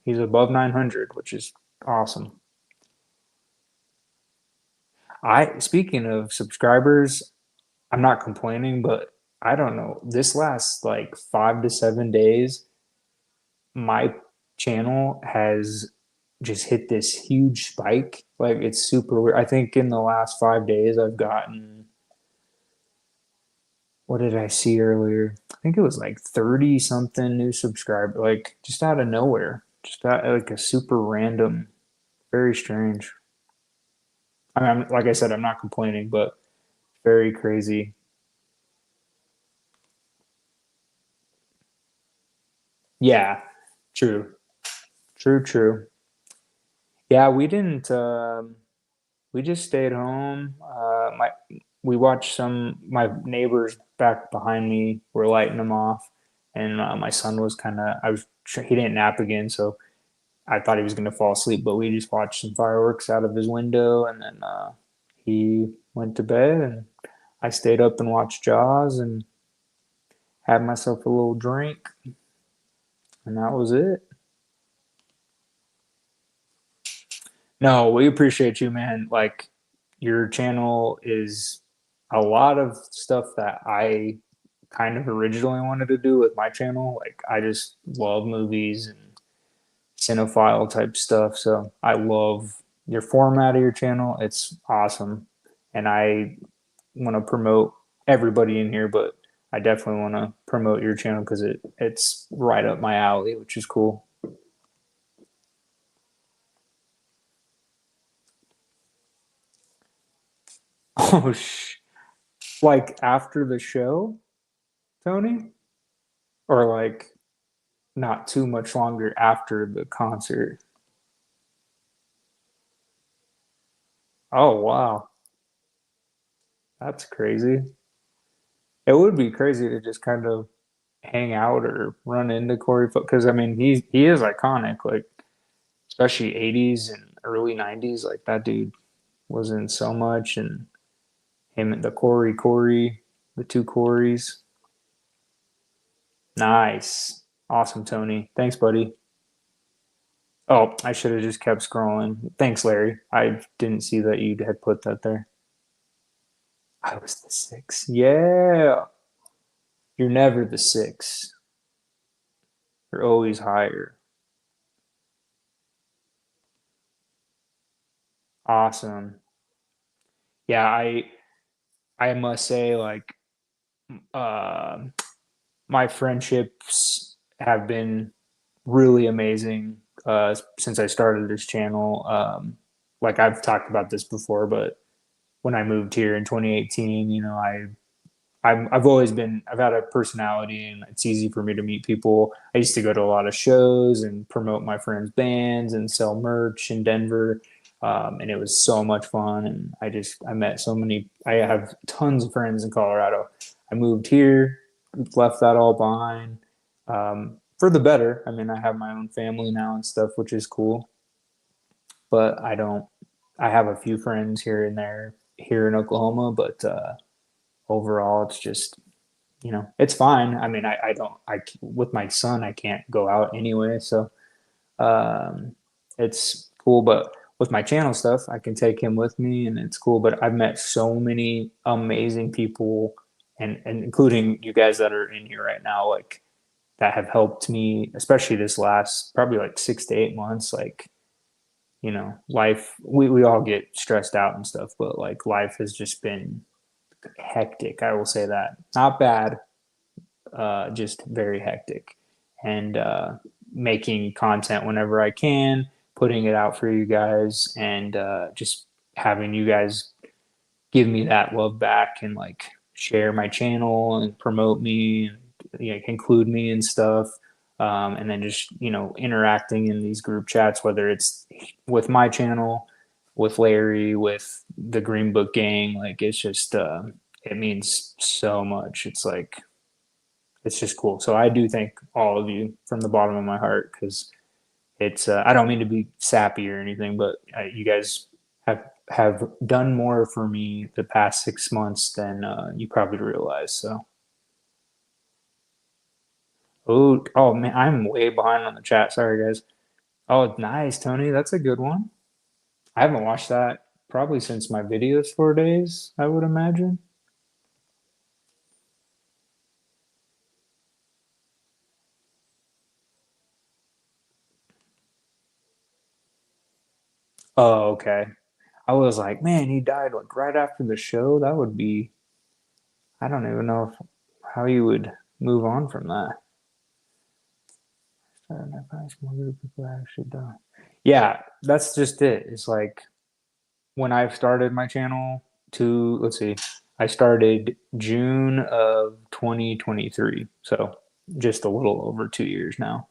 he's above 900, which is awesome. I Speaking of subscribers, I'm not complaining, but I don't know. This last like 5 to 7 days, my channel has just hit this huge spike. Like it's super weird. I think in the last 5 days, I've gotten, what did I see earlier? I think it was like 30 something new subscribers, like just out of nowhere, just like a super random, very strange. I mean, like I said, I'm not complaining, but very crazy. Yeah, true, true, true. Yeah, we didn't. We just stayed home. We watched some. My neighbors back behind me were lighting them off, and my son was kind of. He didn't nap again, so I thought he was going to fall asleep. But we just watched some fireworks out of his window, and then he went to bed, and I stayed up and watched Jaws and had myself a little drink, and that was it. No, we appreciate you, man. Like your channel is a lot of stuff that I kind of originally wanted to do with my channel. Like I just love movies and cinephile type stuff. So I love your format of your channel. It's awesome. And I want to promote everybody in here, but I definitely want to promote your channel because it's right up my alley, which is cool. Oh, like after the show, Tony? Or like not too much longer after the concert? Oh, wow. That's crazy. It would be crazy to just kind of hang out or run into Corey because I mean he is iconic, like especially 80s and early 90s. Like that dude was in so much, and him and the Corey, the two Corys. Nice. Awesome, Tony. Thanks, buddy. Oh, I should have just kept scrolling. Thanks, Larry. I didn't see that you had put that there. I was the six. Yeah. You're never the six. You're always higher. Awesome. Yeah, I must say, like, uh, my friendships have been really amazing since I started this channel. Like I've talked about this before, but when I moved here in 2018, I've always been, I've had a personality and it's easy for me to meet people. I used to go to a lot of shows and promote my friends' bands and sell merch in Denver. And it was so much fun. And I met so many, I have tons of friends in Colorado. I moved here, left that all behind for the better. I mean, I have my own family now and stuff, which is cool. But I have a few friends here and there here in Oklahoma, but overall, it's just it's fine. I mean, I don't, with my son, I can't go out anyway. So, um, it's cool. But with my channel stuff, I can take him with me and it's cool. But I've met so many amazing people and including you guys that are in here right now, like that have helped me, especially this last probably like 6 to 8 months. Like, life, we all get stressed out and stuff, but like life has just been hectic. I will say that. Not bad, just very hectic. And making content whenever I can, putting it out for you guys and just having you guys give me that love back and like share my channel and promote me and include me and stuff. And then just interacting in these group chats, whether it's with my channel, with Larry, with the Green Book gang. Like it's just it means so much. It's like it's just cool. So I do thank all of you from the bottom of my heart, because it's I don't mean to be sappy or anything, but you guys have done more for me the past 6 months than you probably realize. So oh man, I'm way behind on the chat. Sorry guys. Oh, nice, Tony. That's a good one. I haven't watched that probably since my videos 4 days, I would imagine. Oh, okay. I was like, man, he died like right after the show. That would be, I don't even know how you would move on from that. People actually die. Yeah, that's just it. It's like when I started my channel to, let's see, I started June of 2023. So just a little over 2 years now.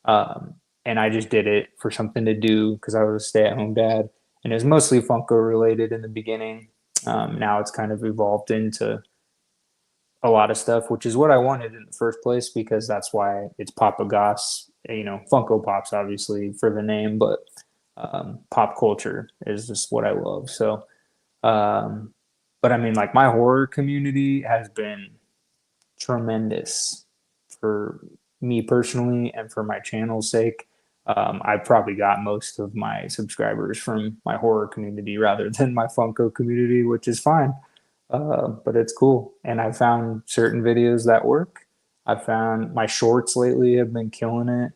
Um, and I just did it for something to do because I was a stay-at-home dad, and it was mostly Funko related in the beginning. Now it's kind of evolved into a lot of stuff, which is what I wanted in the first place, because that's why it's Papa Goss. Funko Pops obviously for the name, but pop culture is just what I love. So, um, but I mean, like my horror community has been tremendous for me personally and for my channel's sake. I probably got most of my subscribers from my horror community rather than my Funko community, which is fine. But it's cool. And I found certain videos that work. I found my shorts lately have been killing it.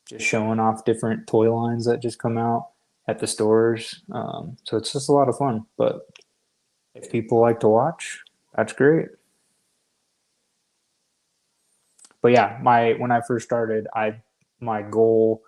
Just showing off different toy lines that just come out at the stores. So it's just a lot of fun. But if people like to watch, that's great. But yeah, my when I first started, my goal,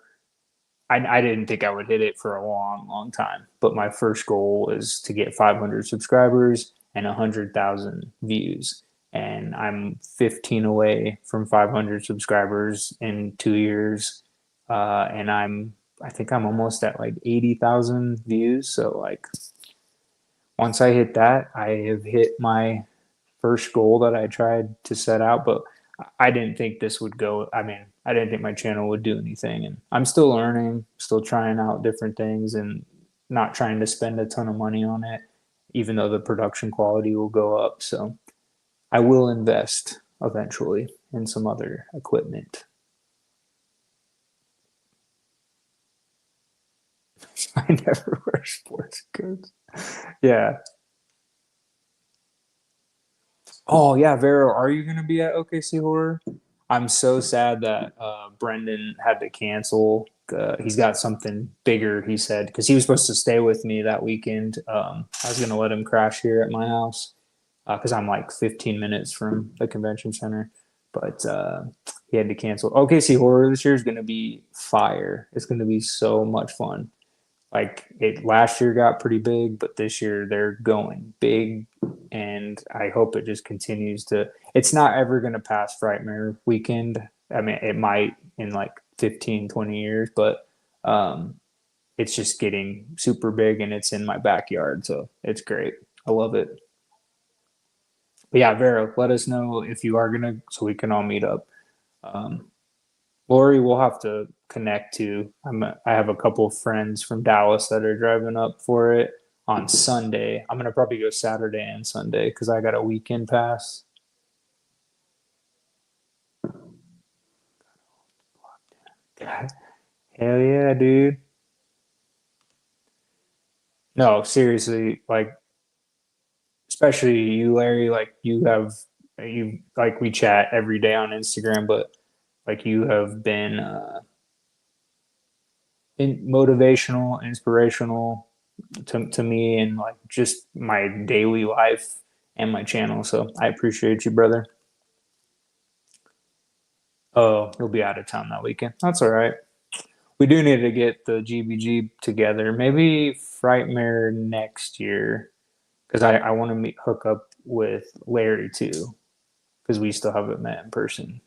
I didn't think I would hit it for a long, long time. But my first goal is to get 500 subscribers and 100,000 views. And I'm 15 away from 500 subscribers in 2 years. And I think I'm almost at like 80,000 views. So like once I hit that, I have hit my first goal that I tried to set out. But I didn't think this would go. I mean, I didn't think my channel would do anything. And I'm still learning, still trying out different things, and not trying to spend a ton of money on it, even though the production quality will go up. So I will invest eventually in some other equipment. I never wear sports coats. Yeah. Oh yeah, Vero, are you gonna be at OKC Horror? I'm so sad that Brendan had to cancel. He's got something bigger, he said, because he was supposed to stay with me that weekend. I was gonna let him crash here at my house because I'm like 15 minutes from the convention center, but he had to cancel. OKC Horror this year is gonna be fire. It's gonna be so much fun. Like it last year got pretty big, but this year they're going big, and I hope it just continues to. It's not ever going to pass Frightmare Weekend. I mean, it might in like 15, 20 years, but um, it's just getting super big, and it's in my backyard, so it's great. I love it. But yeah, Vera, let us know if you are gonna, so we can all meet up. Um, Lori, we'll have to connect to. I have a couple of friends from Dallas that are driving up for it on Sunday. I'm gonna probably go Saturday and Sunday because I got a weekend pass. God, hell yeah, dude. No, seriously, like especially you, Larry. Like you like we chat every day on Instagram, but like you have been motivational, inspirational to me and like just my daily life and my channel. So I appreciate you, brother. Oh, you'll be out of town that weekend. That's all right. We do need to get the GBG together. Maybe Frightmare next year because I want to meet hook up with Larry too because we still haven't met in person.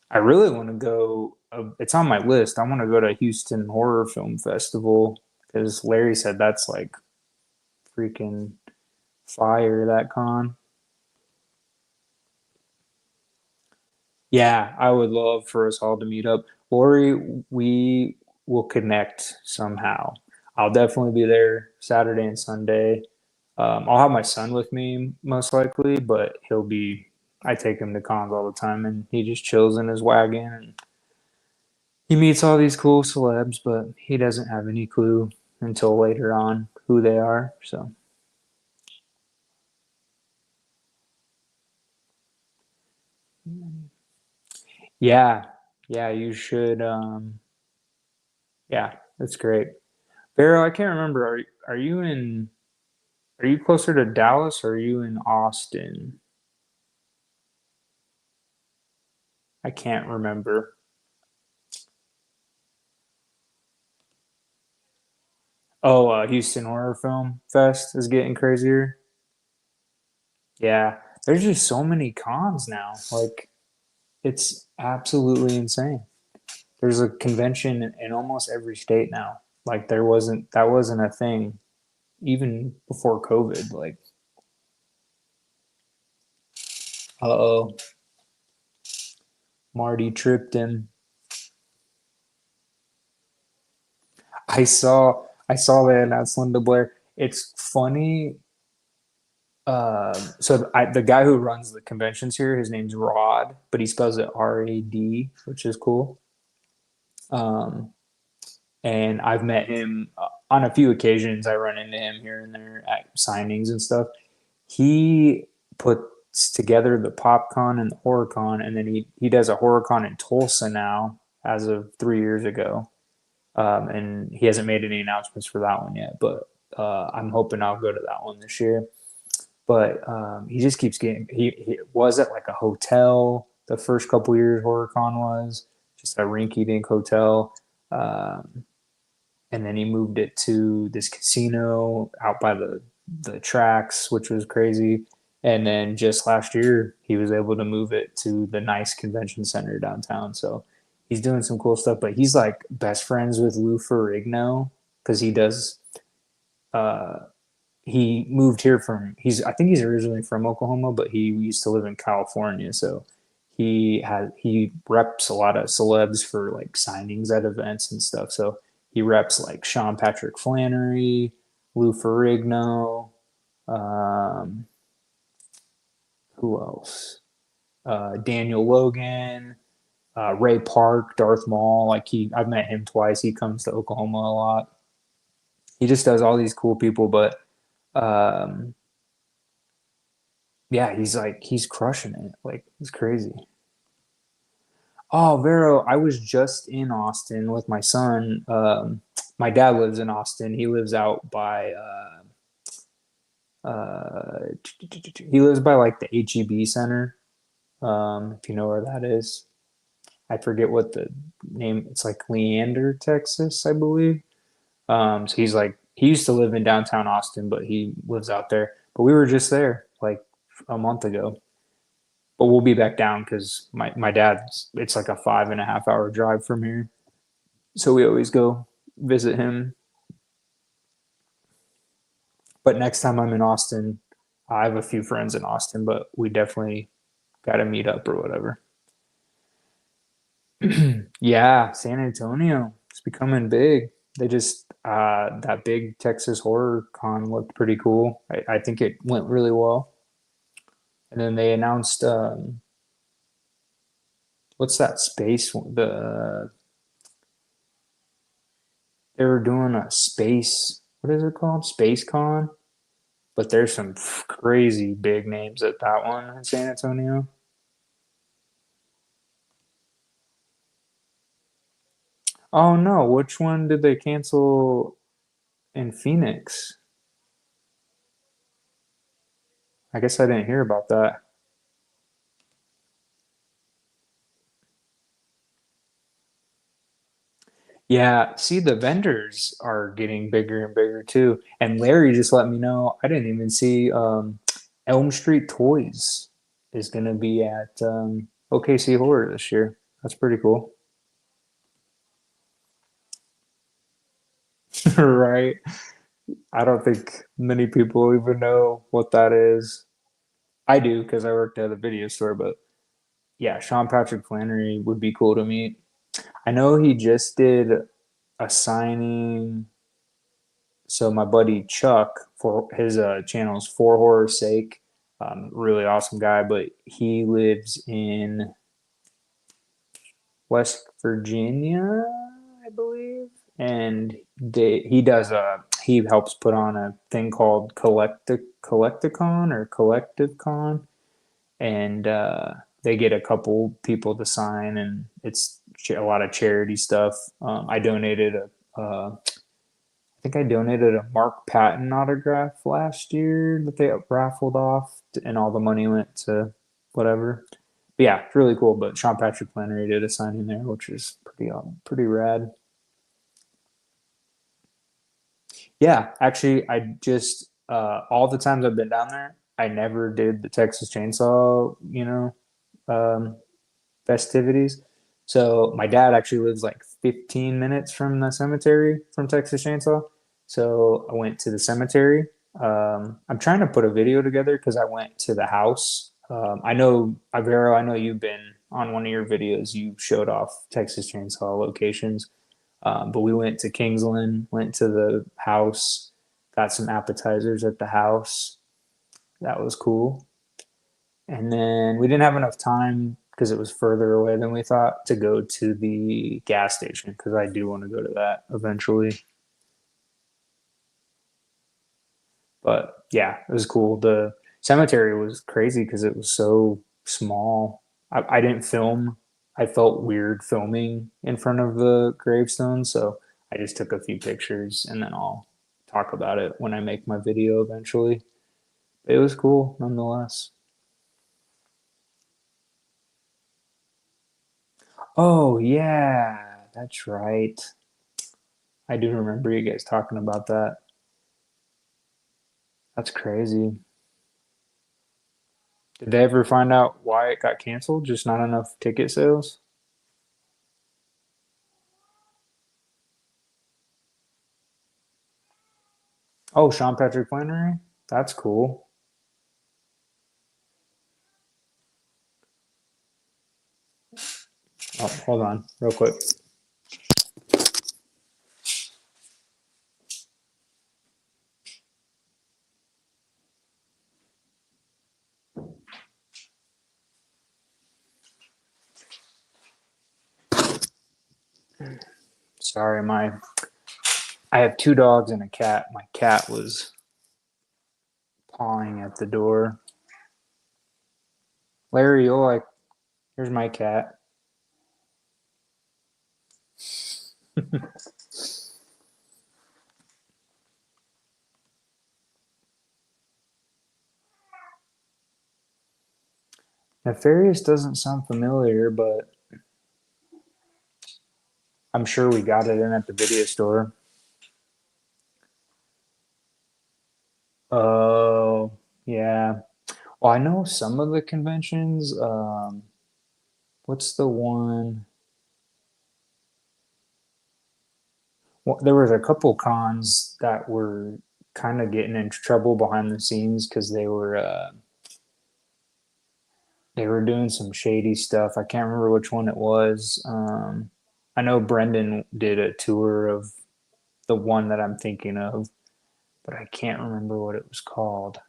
I really want to go. It's on my list. I want to go to Houston Horror Film Festival because Larry said that's like freaking fire, that con. Yeah, I would love for us all to meet up. Lori, we will connect somehow. I'll definitely be there Saturday and Sunday. I'll have my son with me most likely, but I take him to cons all the time and he just chills in his wagon and he meets all these cool celebs, but he doesn't have any clue until later on who they are. So, yeah, yeah, you should. Yeah, that's great. Vero, I can't remember. Are you closer to Dallas or are you in Austin? I can't remember. Oh, Houston Horror Film Fest is getting crazier. Yeah, there's just so many cons now. Like, it's absolutely insane. There's a convention in almost every state now. Like, that wasn't a thing even before COVID. Like, uh-oh, Marty tripped him. I saw that announced Linda Blair. It's funny. The guy who runs the conventions here, his name's Rod, but he spells it RAD, which is cool. Um, and I've met him on a few occasions. I run into him here and there at signings and stuff. He puts together the PopCon and the HorrorCon, and then he does a HorrorCon in Tulsa now as of 3 years ago. And he hasn't made any announcements for that one yet, but I'm hoping I'll go to that one this year. But he just keeps getting. He was at like a hotel the first couple years. HorrorCon was just a rinky-dink hotel. Um, and then he moved it to this casino out by the tracks, which was crazy. And then just last year, he was able to move it to the nice convention center downtown. So he's doing some cool stuff. But he's like best friends with Lou Ferrigno because uh, he moved here from I think he's originally from Oklahoma, but he used to live in California. So he reps a lot of celebs for like signings at events and stuff. So he reps like Sean Patrick Flannery, Lou Ferrigno, um, who else? Daniel Logan, Ray Park, Darth Maul. I've met him twice. He comes to Oklahoma a lot. He just does all these cool people, but um, yeah, he's crushing it. Like it's crazy. Oh, Vero, I was just in Austin with my son. My dad lives in Austin. He lives out by uh, he lives by like the HEB Center. If you know where that is. I forget what the name. It's like Leander, Texas, I believe. So he used to live in downtown Austin, but he lives out there. But we were just there like a month ago. But we'll be back down because my dad's it's like a 5.5 hour drive from here. So we always go visit him. But next time I'm in Austin, I have a few friends in Austin, but we definitely got to meet up or whatever. Yeah, San Antonio. It's becoming big. They just that big Texas horror con looked pretty cool. I think it went really well. And then they announced what's that space they were doing a space what is it called? Space Con. But there's some crazy big names at that one in San Antonio. Oh no, which one did they cancel in Phoenix? I guess I didn't hear about that. Yeah, see, the vendors are getting bigger and bigger too. And Larry just let me know, I didn't even see Elm Street Toys is going to be at OKC Horror this year. That's pretty cool. Right? I don't think many people even know what that is. I do because I worked at a video store, but yeah, Sean Patrick Flannery would be cool to meet. I know he just did a signing. So my buddy Chuck for his channel is For Horror's Sake, really awesome guy, but he lives in West Virginia, I believe, and he helps put on a thing called Collecticon or Collective Con, and they get a couple people to sign, and it's a lot of charity stuff. I donated I think I donated a Mark Patton autograph last year that they raffled off, and all the money went to whatever. But yeah, it's really cool. But Sean Patrick Flannery did a signing there, which is pretty rad. Yeah, actually, I just all the times I've been down there, I never did the Texas Chainsaw, um, festivities. So my dad actually lives like 15 minutes from the cemetery from Texas Chainsaw. So I went to the cemetery. I'm trying to put a video together because I went to the house. I know, Ivero, I know you've been on one of your videos. You showed off Texas Chainsaw locations. But we went to Kingsland, went to the house, got some appetizers at the house. That was cool. And then we didn't have enough time because it was further away than we thought to go to the gas station because I do want to go to that eventually. But yeah, it was cool. The cemetery was crazy because it was so small. I didn't film. I felt weird filming in front of the gravestone, so I just took a few pictures and then I'll talk about it when I make my video eventually. It was cool nonetheless. Oh yeah, that's right. I do remember you guys talking about that. That's crazy. Did they ever find out why it got canceled? Just not enough ticket sales? Oh, Sean Patrick Flannery? That's cool. Oh, hold on, real quick. Sorry, I have two dogs and a cat. My cat was pawing at the door. Larry, you'll like, here's my cat. Nefarious doesn't sound familiar, but I'm sure we got it in at the video store. Oh, yeah. Well, I know some of the conventions. What's the one? Well, there was a couple cons that were kind of getting in trouble behind the scenes because they were doing some shady stuff. I can't remember which one it was. I know Brendan did a tour of the one that I'm thinking of, but I can't remember what it was called.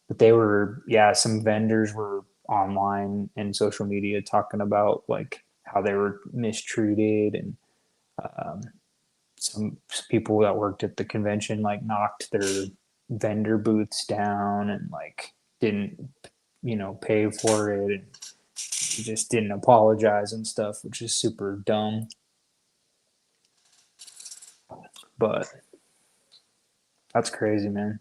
But they were, yeah, some vendors were online and social media talking about like how they were mistreated and um, some people that worked at the convention like knocked their vendor booths down and like didn't pay for it and just didn't apologize and stuff, which is super dumb. But that's crazy, man.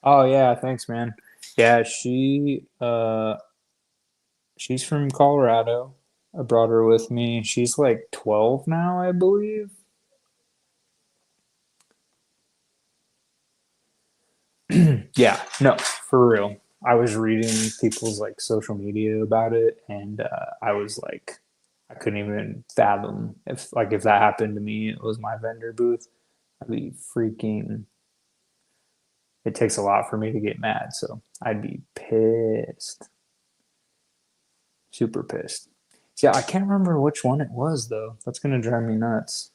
Oh yeah, thanks, man. Yeah, she's from Colorado. I brought her with me. She's like 12 now, I believe. Yeah, no, for real. I was reading people's like social media about it, and I was like, I couldn't even fathom if that happened to me. It was my vendor booth. I'd be freaking. It takes a lot for me to get mad, so I'd be pissed, super pissed. So, yeah, I can't remember which one it was though. That's gonna drive me nuts.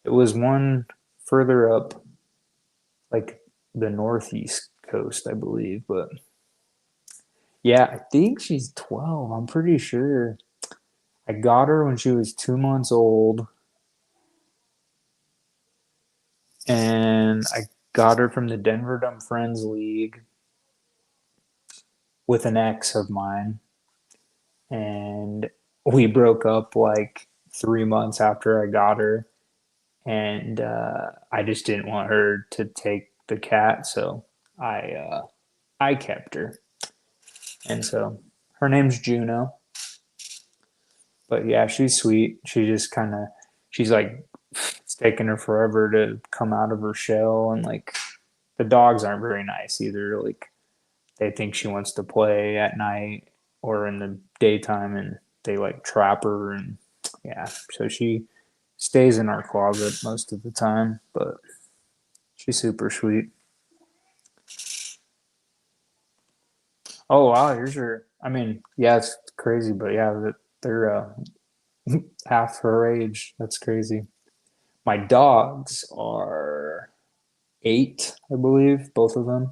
It was one further up, like the northeast coast, I believe. But yeah, I think she's 12. I'm pretty sure. I got her when she was 2 months old, and I got her from the Denver Dumb Friends League with an ex of mine, and we broke up like 3 months after I got her, and I just didn't want her to take the cat, so I kept her, and so her name's Juno. But yeah, she's sweet. She just kind of, she's like, it's taking her forever to come out of her shell, and like the dogs aren't very nice either. Like they think she wants to play at night or in the daytime, and they like trap her, and yeah, so she stays in our closet most of the time, but she's super sweet. Oh wow, here's your. I mean, yeah, it's crazy, but yeah, they're half her age. That's crazy. My dogs are 8, I believe, both of them.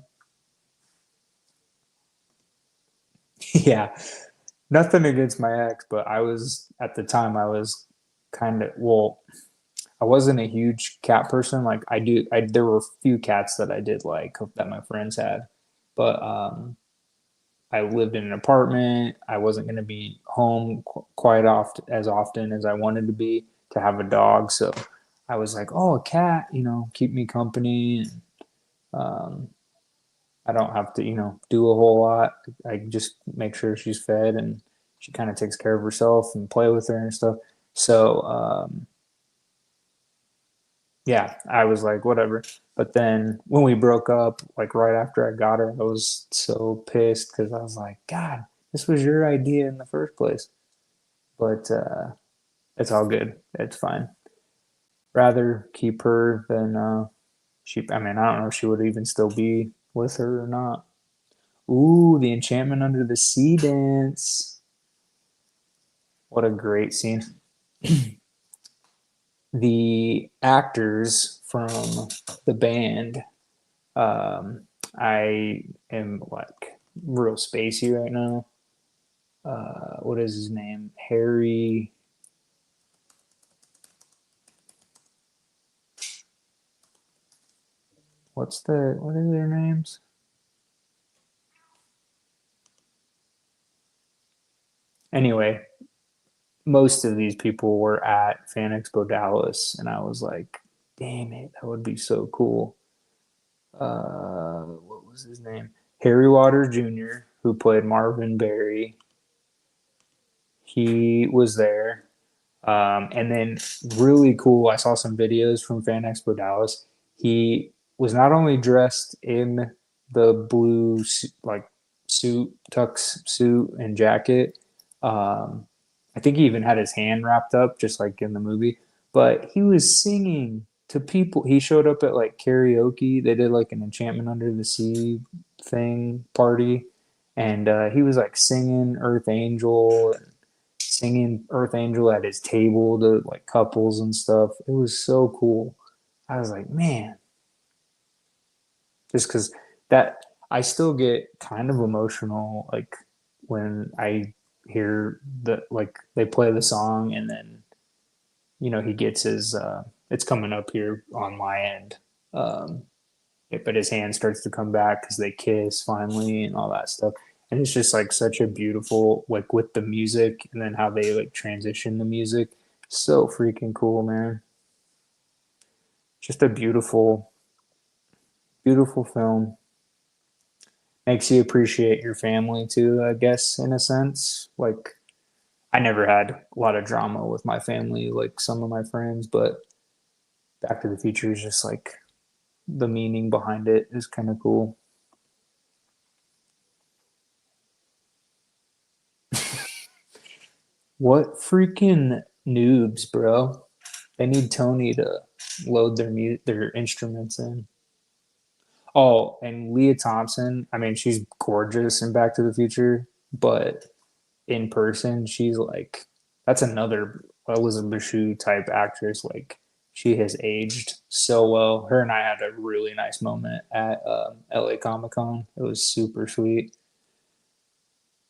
Yeah, nothing against my ex, but I was at the time I was kind of well, I wasn't a huge cat person. Like I there were a few cats that I did like that my friends had, but I lived in an apartment. I wasn't going to be home quite often as I wanted to be to have a dog. So I was like, oh, a cat, keep me company. And, um, I don't have to, do a whole lot. I just make sure she's fed and she kind of takes care of herself and play with her and stuff. So, yeah, I was like, whatever. But then when we broke up, like right after I got her, I was so pissed because I was like, God, this was your idea in the first place. But it's all good. It's fine. Rather keep her than I mean, I don't know if she would even still be with her or not. Ooh, the Enchantment Under the Sea dance. What a great scene. The actors from the band, um, I am like real spacey right now. What is his name? Harry. What are their names? Anyway, most of these people were at Fan Expo Dallas, and I was like, damn it, that would be so cool. What was his name? Harry Waters Jr., who played Marvin Berry. He was there. And then really cool, I saw some videos from Fan Expo Dallas. He was not only dressed in the blue like suit, tux suit and jacket. Um, I think he even had his hand wrapped up, just like in the movie. But he was singing to people. He showed up at like karaoke. They did like an Enchantment Under the Sea thing party, and he was like singing Earth Angel, singing Earth Angel at his table to like couples and stuff. It was so cool. I was like, man, just because that I still get kind of emotional like when I hear the like they play the song and then he gets his it's coming up here on my end. Um, but his hand starts to come back because they kiss finally and all that stuff. And it's just like such a beautiful like with the music and then how they like transition the music. So freaking cool, man. Just a beautiful, beautiful film. Makes you appreciate your family too, I guess, in a sense. Like I never had a lot of drama with my family like some of my friends, but Back to the Future is just like the meaning behind it is kind of cool. What freaking noobs, bro? They need Tony to load their instruments in. Oh, and Leah Thompson. I mean, she's gorgeous in Back to the Future, but in person, she's like that's another Elizabeth Shue type actress. Like she has aged so well. Her and I had a really nice moment at LA Comic Con. It was super sweet.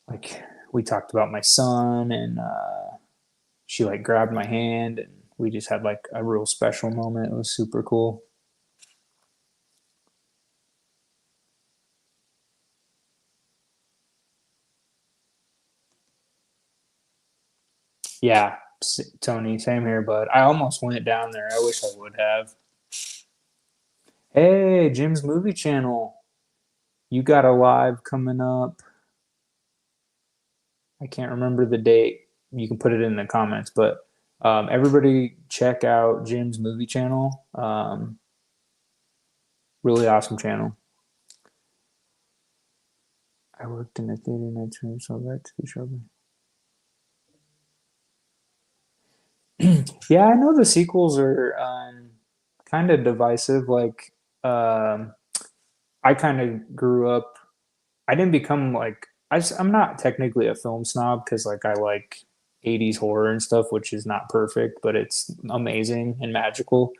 Like we talked about my son, and she like grabbed my hand, and we just had like a real special moment. It was super cool. Yeah, Tony, same here, bud. I almost went down there. I wish I would have. Hey, Jim's Movie Channel. You got a live coming up. I can't remember the date. You can put it in the comments, but everybody check out Jim's Movie Channel. Really awesome channel. I worked in a theater night room, so that to be sure. Yeah, I know the sequels are kind of divisive. Like, um, I kind of grew up. I didn't become like I'm not technically a film snob because like I like 80s horror and stuff, which is not perfect, but it's amazing and magical.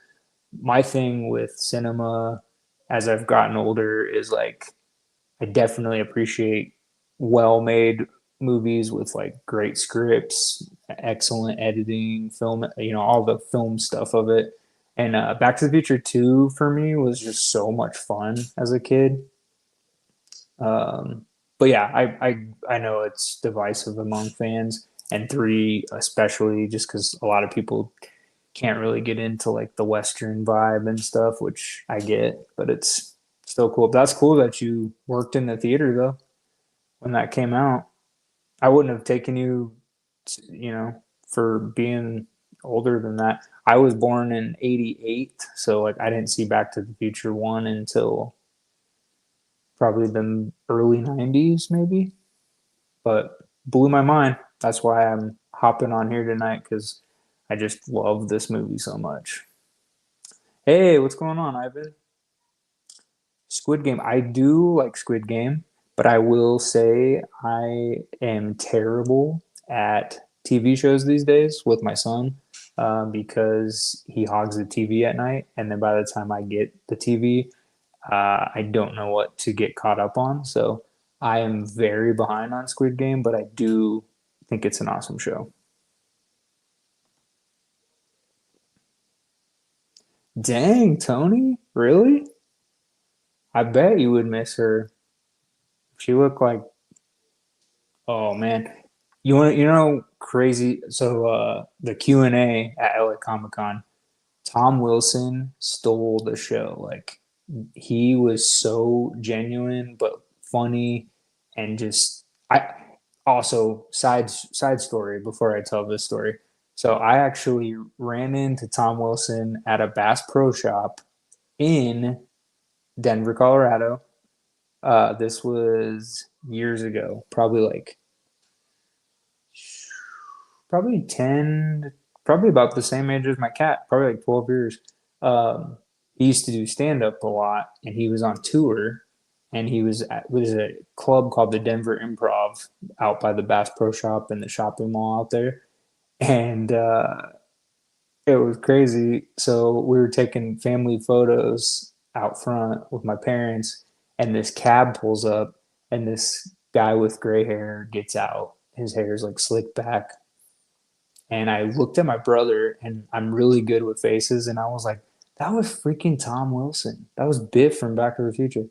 My thing with cinema as I've gotten older is like I definitely appreciate well-made movies with like great scripts, excellent editing, film, all the film stuff of it. And Back to the Future 2 for me was just so much fun as a kid. But yeah, I know it's divisive among fans, and 3 especially just because a lot of people can't really get into like the Western vibe and stuff, which I get, but it's still cool. That's cool that you worked in the theater though when that came out. I wouldn't have taken you, for being older than that. I was born in '88, so like I didn't see Back to the Future 1 until probably the early '90s, maybe. But blew my mind. That's why I'm hopping on here tonight because I just love this movie so much. Hey, what's going on, Ivan? Squid Game. I do like Squid Game, but I will say I am terrible at TV shows these days with my son because he hogs the TV at night. And then by the time I get the TV, I don't know what to get caught up on. So I am very behind on Squid Game, but I do think it's an awesome show. Dang, Tony, really? I bet you would miss her. She looked like, oh man, crazy. So the Q&A at LA Comic Con, Tom Wilson stole the show. Like he was so genuine but funny and just I also side story before I tell this story. So I actually ran into Tom Wilson at a Bass Pro Shop in Denver, Colorado. This was years ago, probably 10, probably about the same age as my cat, probably like 12 years. Um, he used to do stand up a lot and he was on tour and he was a club called the Denver Improv out by the Bass Pro Shop and the shopping mall out there. And it was crazy. So we were taking family photos out front with my parents and this cab pulls up and this guy with gray hair gets out. His hair is like slicked back and I looked at my brother, and I'm really good with faces, and I was like, that was freaking Tom Wilson. That was Biff from Back to the Future.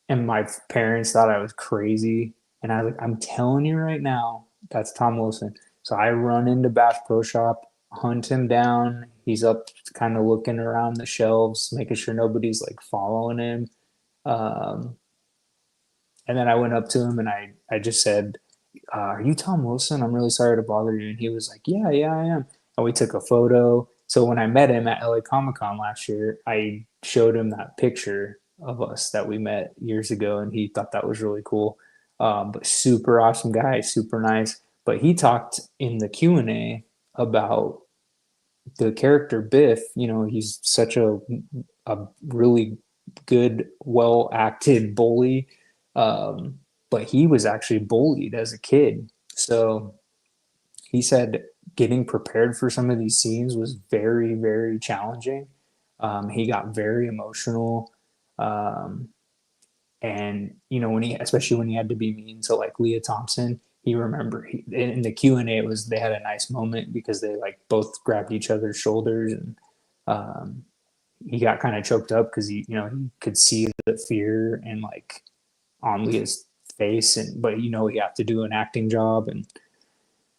And my parents thought I was crazy. And I was like, I'm telling you right now, that's Tom Wilson. So I run into Bass Pro Shop, hunt him down. He's up kind of looking around the shelves, making sure nobody's like following him. Um, and then I went up to him and I just said, are you Tom Wilson? I'm really sorry to bother you. And he was like, yeah, I am. And we took a photo. So when I met him at LA Comic Con last year, I showed him that picture of us that we met years ago, and he thought that was really cool. But super awesome guy, super nice. But he talked in the Q&A about the character Biff. You know, he's such a really good, well acted bully. But he was actually bullied as a kid. So he said getting prepared for some of these scenes was very, very challenging. He got very emotional. Um, and you know, when he, especially when he had to be mean to like Leah Thompson, he remember in the Q&A, it was, they had a nice moment because they like both grabbed each other's shoulders, and um, he got kind of choked up because he, you know, he could see the fear and like on Leah's face, and but you know, he had to do an acting job, and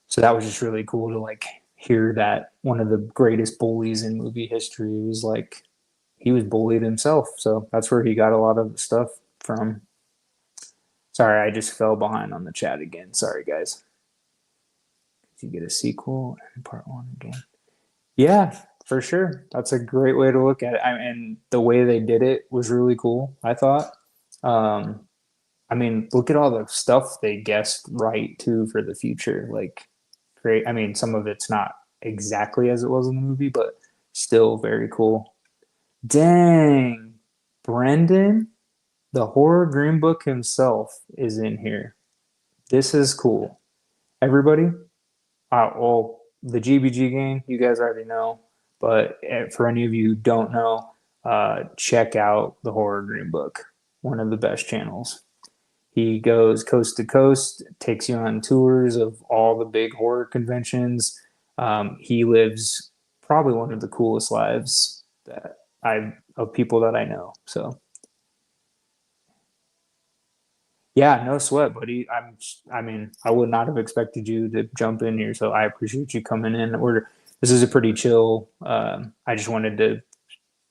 so that was just really cool to like hear that one of the greatest bullies in movie history was like, he was bullied himself. So that's where he got a lot of the stuff from. Sorry, I just fell behind on the chat again. Sorry, guys. Did you get a sequel and part one again? Yeah, for sure. That's a great way to look at it. And the way they did it was really cool, I thought. Um, I mean, look at all the stuff they guessed right too for the future. Like, great. I mean, some of it's not exactly as it was in the movie, but still very cool. Dang, Brendan, the horror green book himself is in here. This is cool. Everybody, well, the GBG game, you guys already know, but for any of you who don't know, check out the horror green book, one of the best channels. He goes coast to coast, takes you on tours of all the big horror conventions. He lives probably one of the coolest lives that I of people that I know. So yeah, no sweat, buddy. I mean, I would not have expected you to jump in here, so I appreciate you coming in. This is a pretty chill. I just wanted to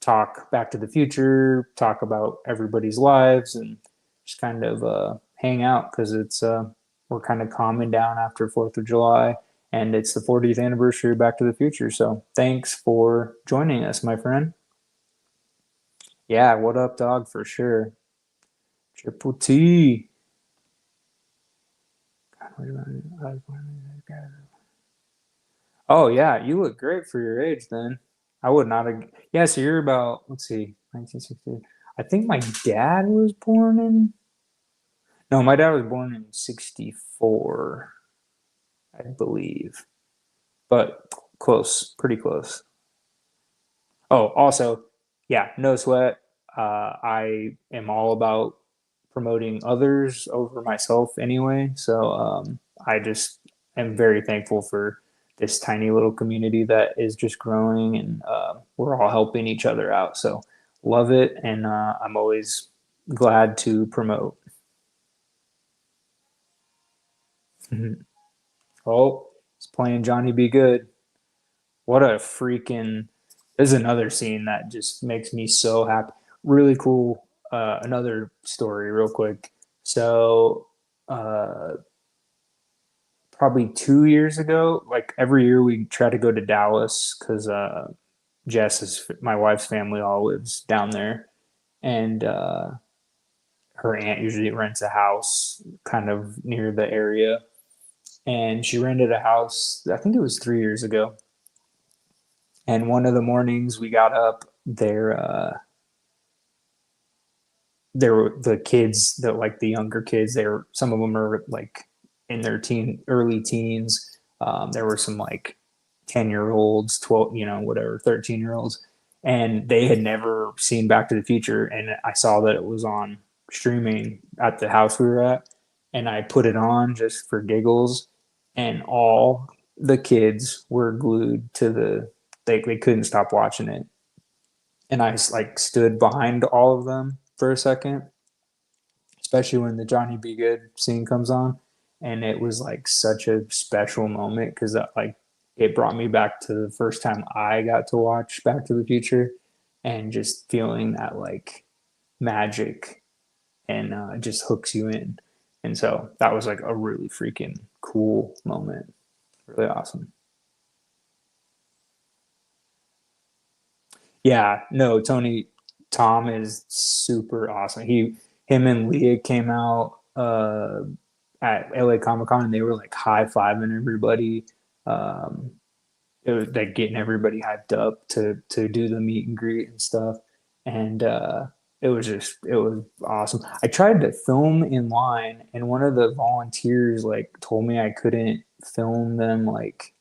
talk Back to the Future, talk about everybody's lives, and just kind of hang out because it's we're kind of calming down after Fourth of July, and it's the 40th anniversary of Back to the Future. So thanks for joining us, my friend. Yeah, what up, dog? For sure. Triple T. Oh yeah, you look great for your age then. I would not have. Yeah, so you're about, let's see, 1960. I think my dad was born in. No, my dad was born in 64, I believe. But close, pretty close. Oh, also, yeah, no sweat. I am all about promoting others over myself anyway. So I just am very thankful for this tiny little community that is just growing, and we're all helping each other out. So love it. And I'm always glad to promote. Oh, it's playing Johnny Be Good. What a freaking. This is another scene that just makes me so happy. Really cool. Another story, real quick. So, uh, probably 2 years ago, like every year we try to go to Dallas because Jess's, my wife's family, all lives down there. And her aunt usually rents a house kind of near the area. And she rented a house, I think it was 3 years ago. And one of the mornings we got up, there were the kids, that like the younger kids, they were, some of them are like in their early teens. There were some like 10-year olds, 12, you know, whatever, 13-year olds, and they had never seen Back to the Future. And I saw that it was on streaming at the house we were at, and I put it on just for giggles, and all the kids were glued to they couldn't stop watching it. And I like stood behind all of them for a second, especially when the Johnny Be Good scene comes on. And it was like such a special moment because that like it brought me back to the first time I got to watch Back to the Future, and just feeling that like magic, and just hooks you in. And so that was like a really freaking cool moment. Really awesome. Yeah, no, Tom is super awesome. Him and Leah came out at LA Comic Con and they were like high fiving everybody. Um, it was like getting everybody hyped up to do the meet and greet and stuff. And it was awesome. I tried to film in line and one of the volunteers like told me I couldn't film them like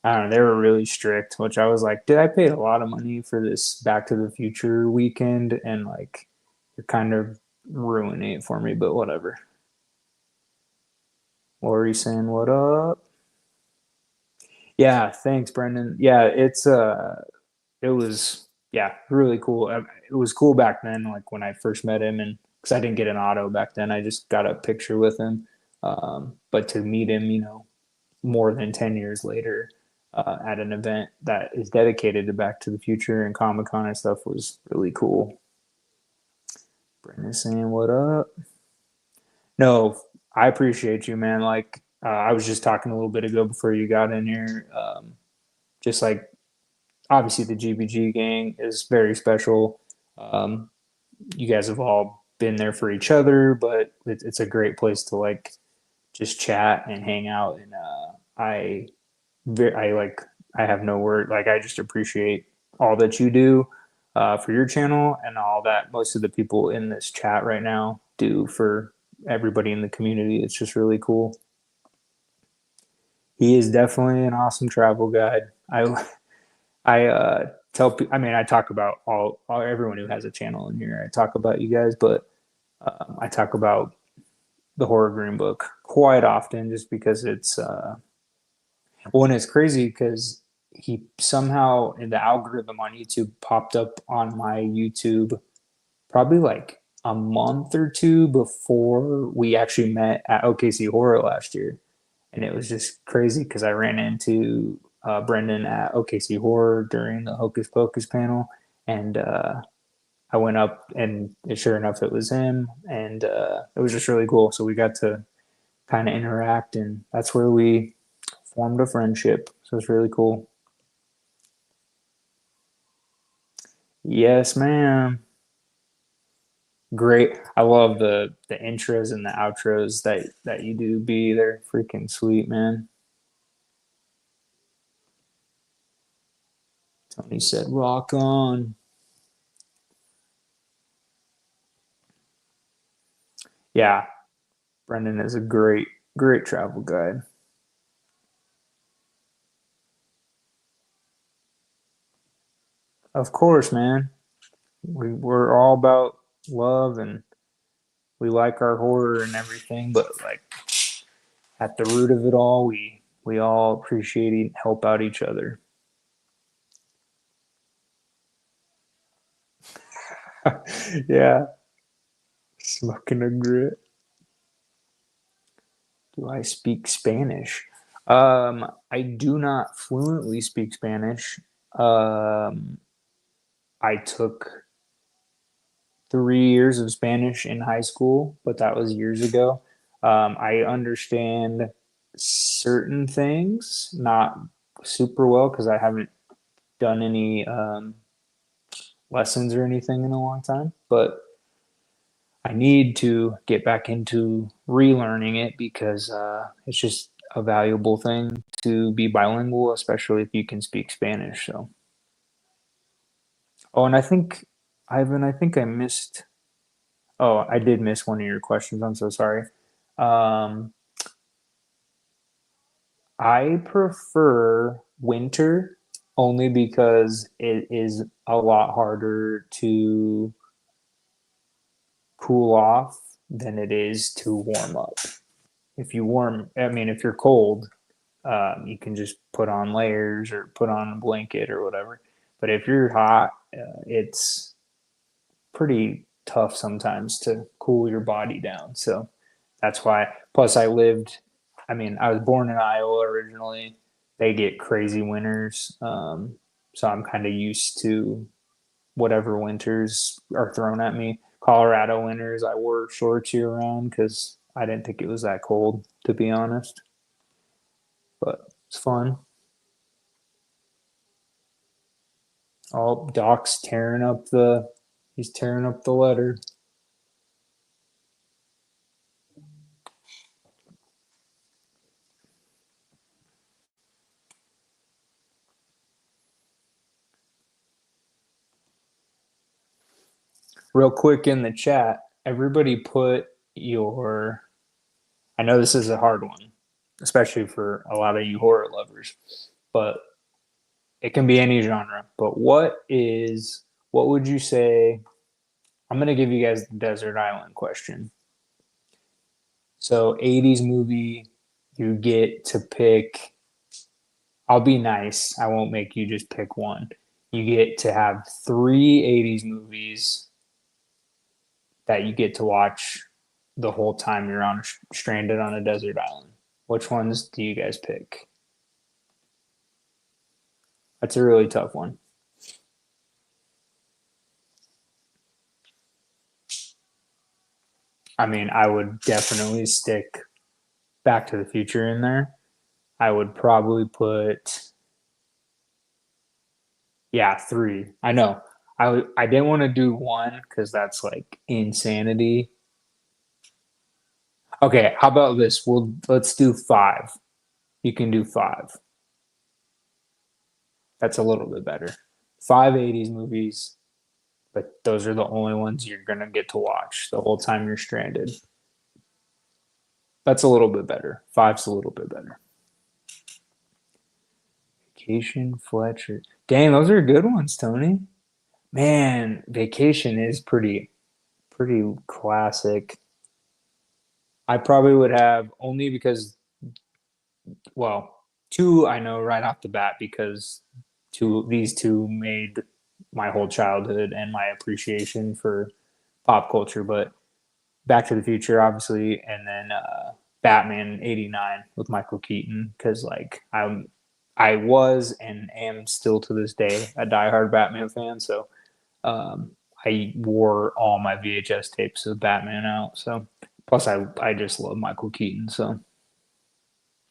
I don't know, they were really strict, which I was like, did I pay a lot of money for this Back to the Future weekend? And like, you're kind of ruining it for me, but whatever. Lori saying, what up? Yeah, thanks, Brendan. Yeah, it was, yeah, really cool. It was cool back then, like when I first met him, and because I didn't get an auto back then, I just got a picture with him. But to meet him, more than 10 years later at an event that is dedicated to Back to the Future and Comic Con and stuff was really cool. Brendan saying, what up? No, I appreciate you, man. Like, I was just talking a little bit ago before you got in here. Just like, obviously, the GBG gang is very special. Um, you guys have all been there for each other, but it's a great place to like just chat and hang out. And I like I have no word. Like I just appreciate all that you do for your channel and all that most of the people in this chat right now do for everybody in the community. It's just really cool. He is definitely an awesome travel guide. I I mean, I talk about all everyone who has a channel in here. I talk about you guys, but I talk about the Horror Green Book quite often, just because it's well, and it's crazy because he somehow in the algorithm on YouTube popped up on my YouTube probably like a month or two before we actually met at OKC Horror last year. And it was just crazy because I ran into Brendan at OKC Horror during the Hocus Pocus panel. And I went up, and sure enough, it was him. And it was just really cool. So we got to kind of interact, and that's where we formed a friendship. So it's really cool. Yes, ma'am. Great. I love the intros and the outros that you do. Be they're freaking sweet, man. Tony said, "Rock on." Yeah, Brendan is a great travel guide. Of course, man. We're all about love and we like our horror and everything, but like at the root of it all, we all appreciate and help out each other. Yeah, smoking a grit. Do I speak Spanish? I do not fluently speak Spanish. Um, I took 3 years of Spanish in high school, but that was years ago. I understand certain things, not super well, because I haven't done any lessons or anything in a long time. But I need to get back into relearning it because it's just a valuable thing to be bilingual, especially if you can speak Spanish. So, oh, and Ivan, I think I missed. Oh, I did miss one of your questions. I'm so sorry. Um, I prefer winter only because it is a lot harder to cool off than it is to warm up. I mean, if you're cold, you can just put on layers or put on a blanket or whatever. But if you're hot, it's pretty tough sometimes to cool your body down. So that's why. Plus, I mean, I was born in Iowa originally. They get crazy winters. So I'm kind of used to whatever winters are thrown at me. Colorado winters, I wore shorts year round because I didn't think it was that cold, to be honest, but it's fun. Oh, Doc's he's tearing up the letter. Real quick in the chat, everybody put your, I know this is a hard one, especially for a lot of you horror lovers, but it can be any genre. But what would you say? I'm going to give you guys the Desert Island question. So, 80s movie, you get to pick. I'll be nice. I won't make you just pick one. You get to have three 80s movies that you get to watch the whole time you're on stranded on a desert island. Which ones do you guys pick? That's a really tough one. I mean, I would definitely stick Back to the Future in there. I would probably put, yeah, three. I know. I didn't want to do one because that's like insanity. Okay, how about this? Let's do five. You can do five. That's a little bit better. Five 80s movies, but those are the only ones you're gonna get to watch the whole time you're stranded. That's a little bit better. Five's a little bit better. Vacation, Fletcher. Dang, those are good ones, Tony. Man, Vacation is pretty classic. I probably would have only because, well, two I know right off the bat because these two made my whole childhood and my appreciation for pop culture. But Back to the Future, obviously, and then Batman '89 with Michael Keaton because like I was and am still to this day a diehard Batman fan. So um, I wore all my VHS tapes of Batman out. So plus I just love Michael Keaton. So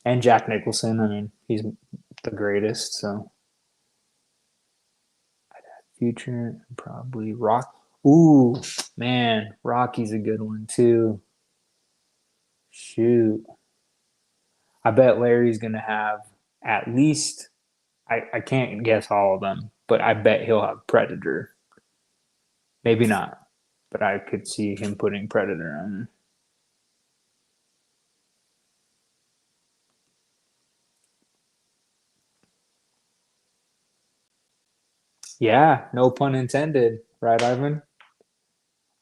and Jack Nicholson. I mean he's the greatest. So Future probably Rock. Ooh man, Rocky's a good one too. Shoot. I bet Larry's going to have at least, I can't guess all of them, but I bet he'll have Predator. Maybe not, but I could see him putting Predator on. Yeah, no pun intended, right, Ivan?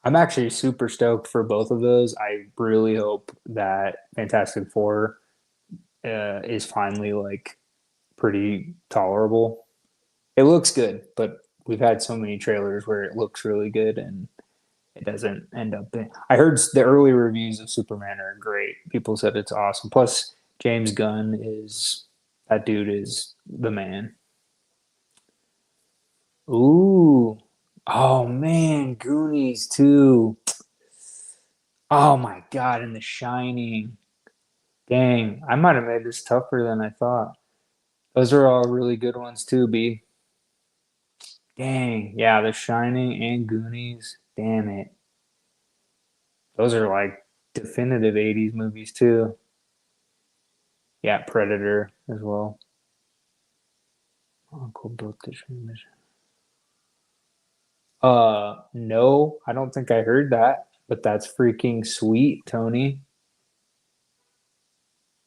I'm actually super stoked for both of those. I really hope that Fantastic Four is finally like pretty tolerable. It looks good, but we've had so many trailers where it looks really good and it doesn't end up being. I heard the early reviews of Superman are great. People said it's awesome. Plus, James Gunn is that dude is the man. Ooh, oh man, Goonies too. Oh my god, and The Shining. Dang, I might have made this tougher than I thought. Those are all really good ones too. B. Dang, yeah, The Shining and Goonies. Damn it, those are like definitive '80s movies too. Yeah, Predator as well. Uncle built the transmission. No, I don't think I heard that, but that's freaking sweet, Tony.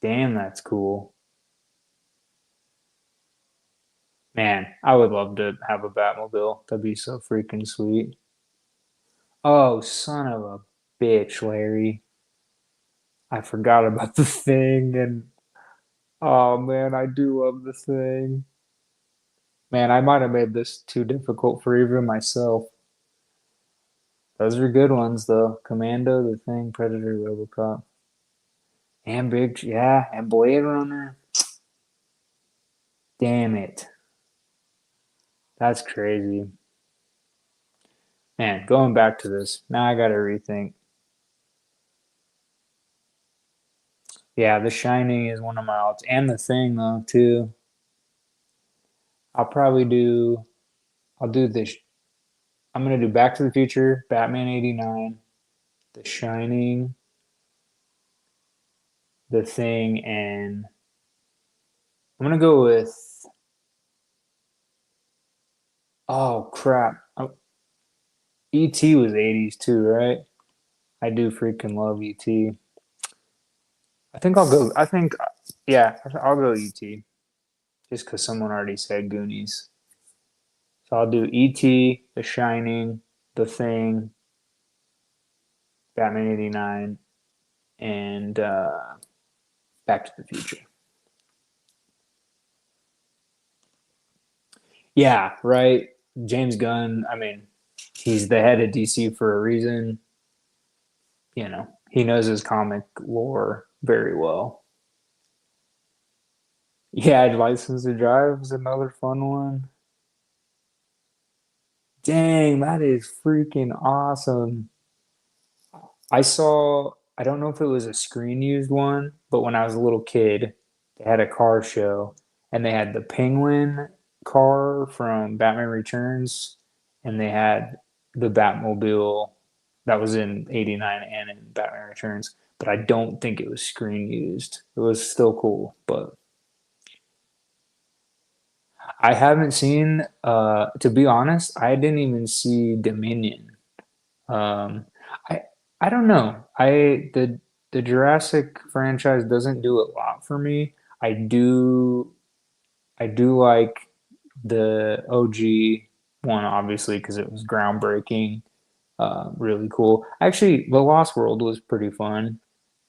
Damn, that's cool. Man, I would love to have a Batmobile. That'd be so freaking sweet. Oh, son of a bitch, Larry. I forgot about the thing and oh man, I do love the thing. Man, I might have made this too difficult for even myself. Those are good ones though. Commando, the thing, Predator, Robocop. And Big, yeah, and Blade Runner. Damn it. That's crazy. Man, going back to this, now I gotta rethink. Yeah, The Shining is one of my odds, and The Thing though too. I'll probably do. I'll do this. I'm gonna do Back to the Future, Batman '89, The Shining, The Thing, and I'm gonna go with. Oh crap! E.T. was '80s too, right? I do freaking love E.T. I think I'll go. I think, yeah, I'll go E.T. just because someone already said Goonies. So I'll do E.T., The Shining, The Thing, Batman '89, and Back to the Future. Yeah, right. James Gunn. I mean, he's the head of DC for a reason. He knows his comic lore very well. Yeah, License to Drive is another fun one. Dang, that is freaking awesome. I don't know if it was a screen used one, but when I was a little kid, they had a car show and they had the Penguin car from Batman Returns and they had the Batmobile that was in '89 and in Batman Returns, but I don't think it was screen used. It was still cool, but I haven't seen, to be honest, I didn't even see Dominion. Um, I I don't know. The Jurassic franchise doesn't do a lot for me. I do like the OG one, obviously, because it was groundbreaking, really cool. Actually, The Lost World was pretty fun.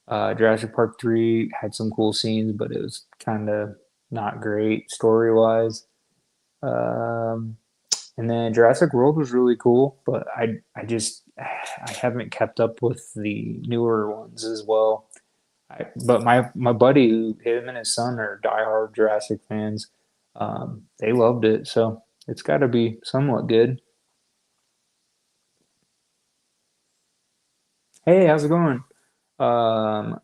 Jurassic Park 3 had some cool scenes, but it was kind of not great story wise. Um, and then Jurassic World was really cool, but I haven't kept up with the newer ones as well. But my buddy, him and his son are diehard Jurassic fans. They loved it, so it's got to be somewhat good. Hey, how's it going? Um,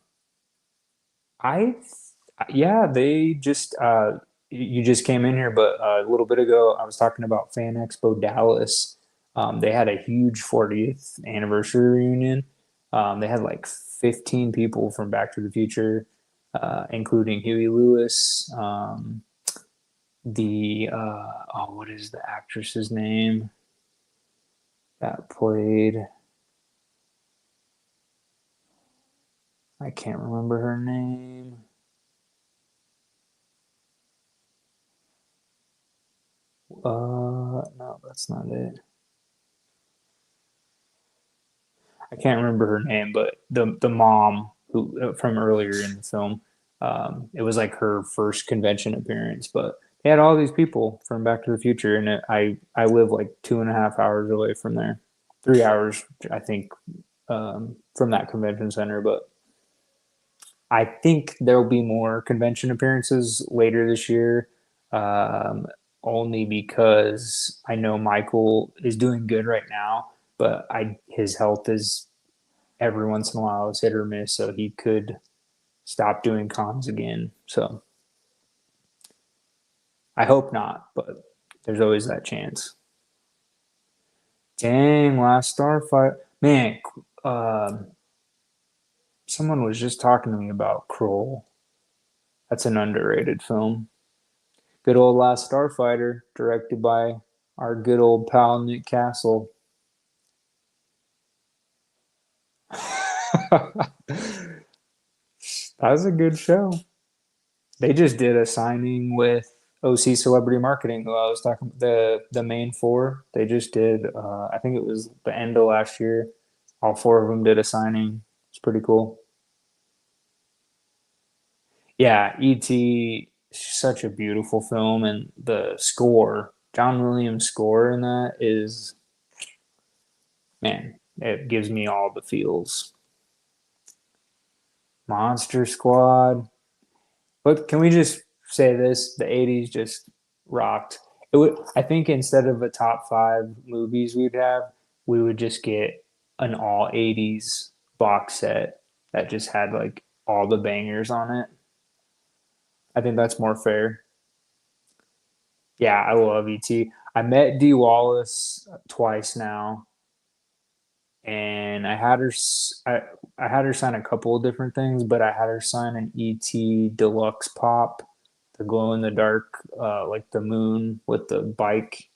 I yeah, they just you just came in here, but a little bit ago I was talking about Fan Expo Dallas. They had a huge 40th anniversary reunion. They had like 15 people from Back to the Future, including Huey Lewis, the what is the actress's name that played? I can't remember her name. No, that's not it. I can't remember her name, but the mom who from earlier in the film, it was like her first convention appearance. But they had all these people from Back to the Future, and I live like 2.5 hours away from there, 3 hours I think, from that convention center. But I think there'll be more convention appearances later this year. Um, Only because I know Michael is doing good right now, but I his health is every once in a while it's hit or miss, so he could stop doing cons again. So I hope not, but there's always that chance. Dang, Last Starfighter, man. Um, Someone was just talking to me about Kroll. That's an underrated film. Good old Last Starfighter, directed by our good old pal Nick Castle. That was a good show. They just did a signing with OC Celebrity Marketing, who I was talking the main four. They just did. I think it was the end of last year. All four of them did a signing. It's pretty cool. Yeah, E.T. Such a beautiful film, and the score, John Williams' score in that is, man, it gives me all the feels. Monster Squad. But can we just say this? The '80s just rocked. It would, I think, instead of a top five movies we'd have, we would just get an all '80s box set that just had like all the bangers on it. I think that's more fair. Yeah, I love ET. I met Dee Wallace twice now, and I had her sign a couple of different things, but I had her sign an ET Deluxe Pop, the glow in the dark, like the moon with the bike,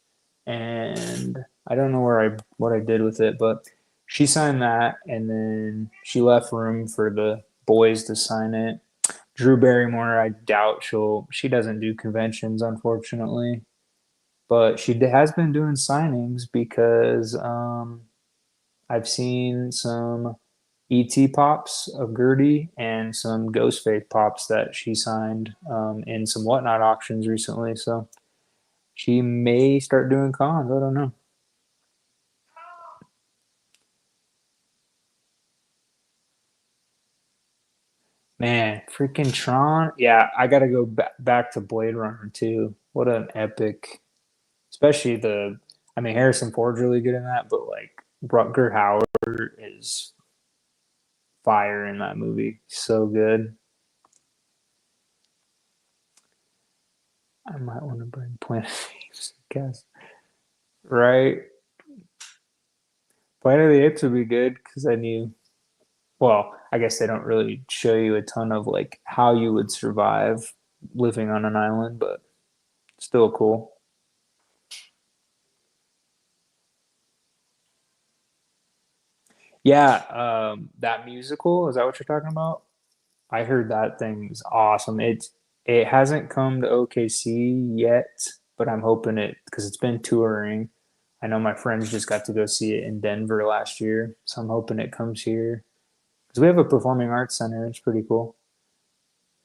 and I don't know where I what I did with it, but she signed that, and then she left room for the boys to sign it. Drew Barrymore, I doubt she doesn't do conventions, unfortunately, but she has been doing signings because I've seen some ET pops of Gertie and some Ghostface pops that she signed in some Whatnot auctions recently. So she may start doing cons. I don't know. Man, freaking Tron. Yeah, I got to go back to Blade Runner too. What an epic, especially I mean, Harrison Ford's really good in that, but like Rutger Hauer is fire in that movie. So good. I might want to bring Planet of the Apes, I guess. Right? Planet of the Apes would be good because then well, I guess they don't really show you a ton of like how you would survive living on an island, but still cool. Yeah, that musical, is that what you're talking about? I heard that thing's awesome. It hasn't come to OKC yet, but I'm hoping it because it's been touring. I know my friends just got to go see it in Denver last year, so I'm hoping it comes here because we have a performing arts center. It's pretty cool.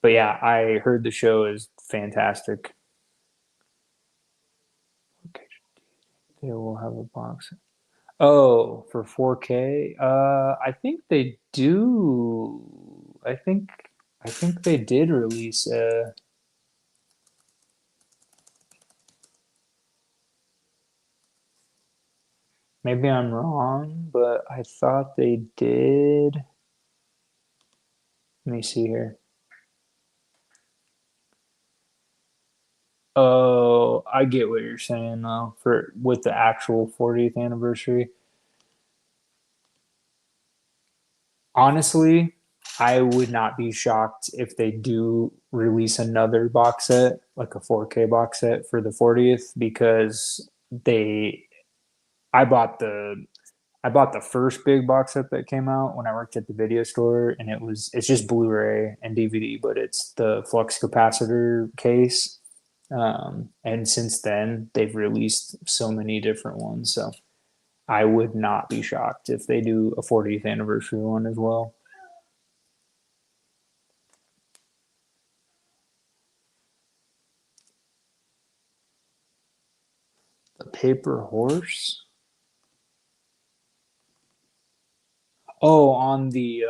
But yeah, I heard the show is fantastic. Okay, they will have a box. Oh, for 4K? I think they do. I think they did release maybe I'm wrong, but I thought they did. Let me see here. Oh, I get what you're saying though, for with the actual 40th anniversary. Honestly, I would not be shocked if they do release another box set, like a 4K box set for the 40th, because they I bought the I bought the first big box set that came out when I worked at the video store, and it's just Blu-ray and DVD, but it's the flux capacitor case. And since then, they've released so many different ones, so I would not be shocked if they do a 40th anniversary one as well. The paper horse. Oh, on the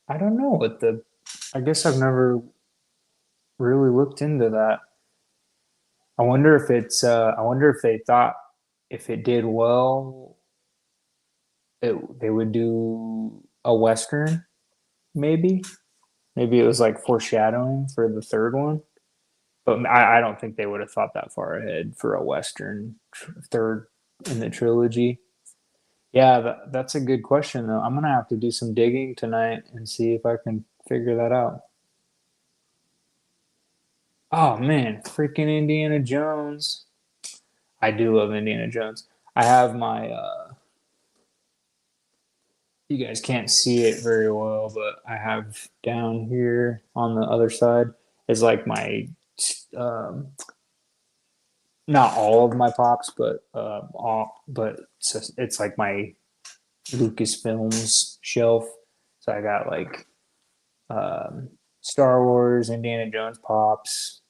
I don't know what the. I guess I've never really looked into that. I wonder if it's. I wonder if they thought if it did well, they would do a western. Maybe. Maybe it was like foreshadowing for the third one. But I don't think they would have thought that far ahead for a western third in the trilogy. Yeah, that's a good question though. I'm gonna have to do some digging tonight and see if I can figure that out. Oh man, freaking Indiana Jones. I do love Indiana Jones. I have my you guys can't see it very well, but I have down here on the other side is like my um not all of my pops, but it's like my Lucasfilms shelf. So I got like um Star Wars, Indiana Jones pops,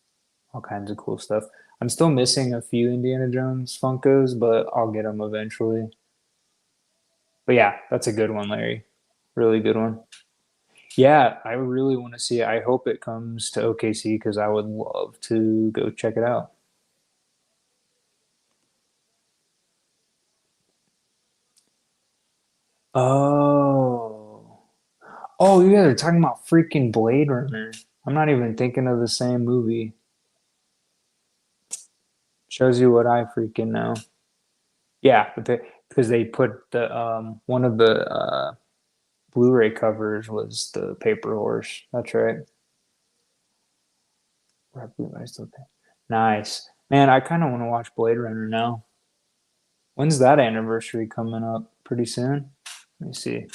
all kinds of cool stuff. I'm still missing a few Indiana Jones Funkos, but I'll get them eventually. But yeah, that's a good one, Larry. Really good one. Yeah, I really want to see it. I hope it comes to OKC because I would love to go check it out. Oh. Oh, you guys are talking about freaking Blade Runner. I'm not even thinking of the same movie. Shows you what I freaking know. Yeah, because they put the one of the Blu-ray covers was the paper horse. That's right. I still think. Nice. Man, I kind of want to watch Blade Runner now. When's that anniversary coming up? Pretty soon? Let me see.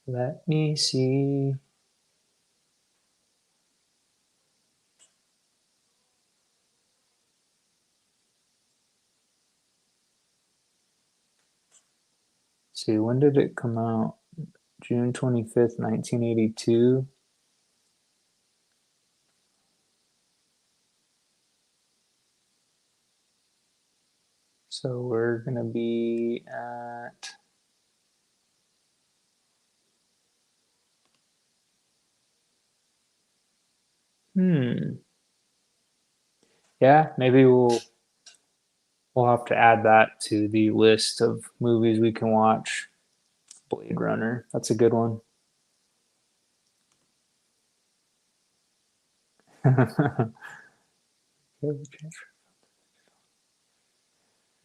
Let me see. See, when did it come out? June 25th, 1982. So we're gonna be at hmm. Yeah, maybe we'll have to add that to the list of movies we can watch. Blade Runner. That's a good one.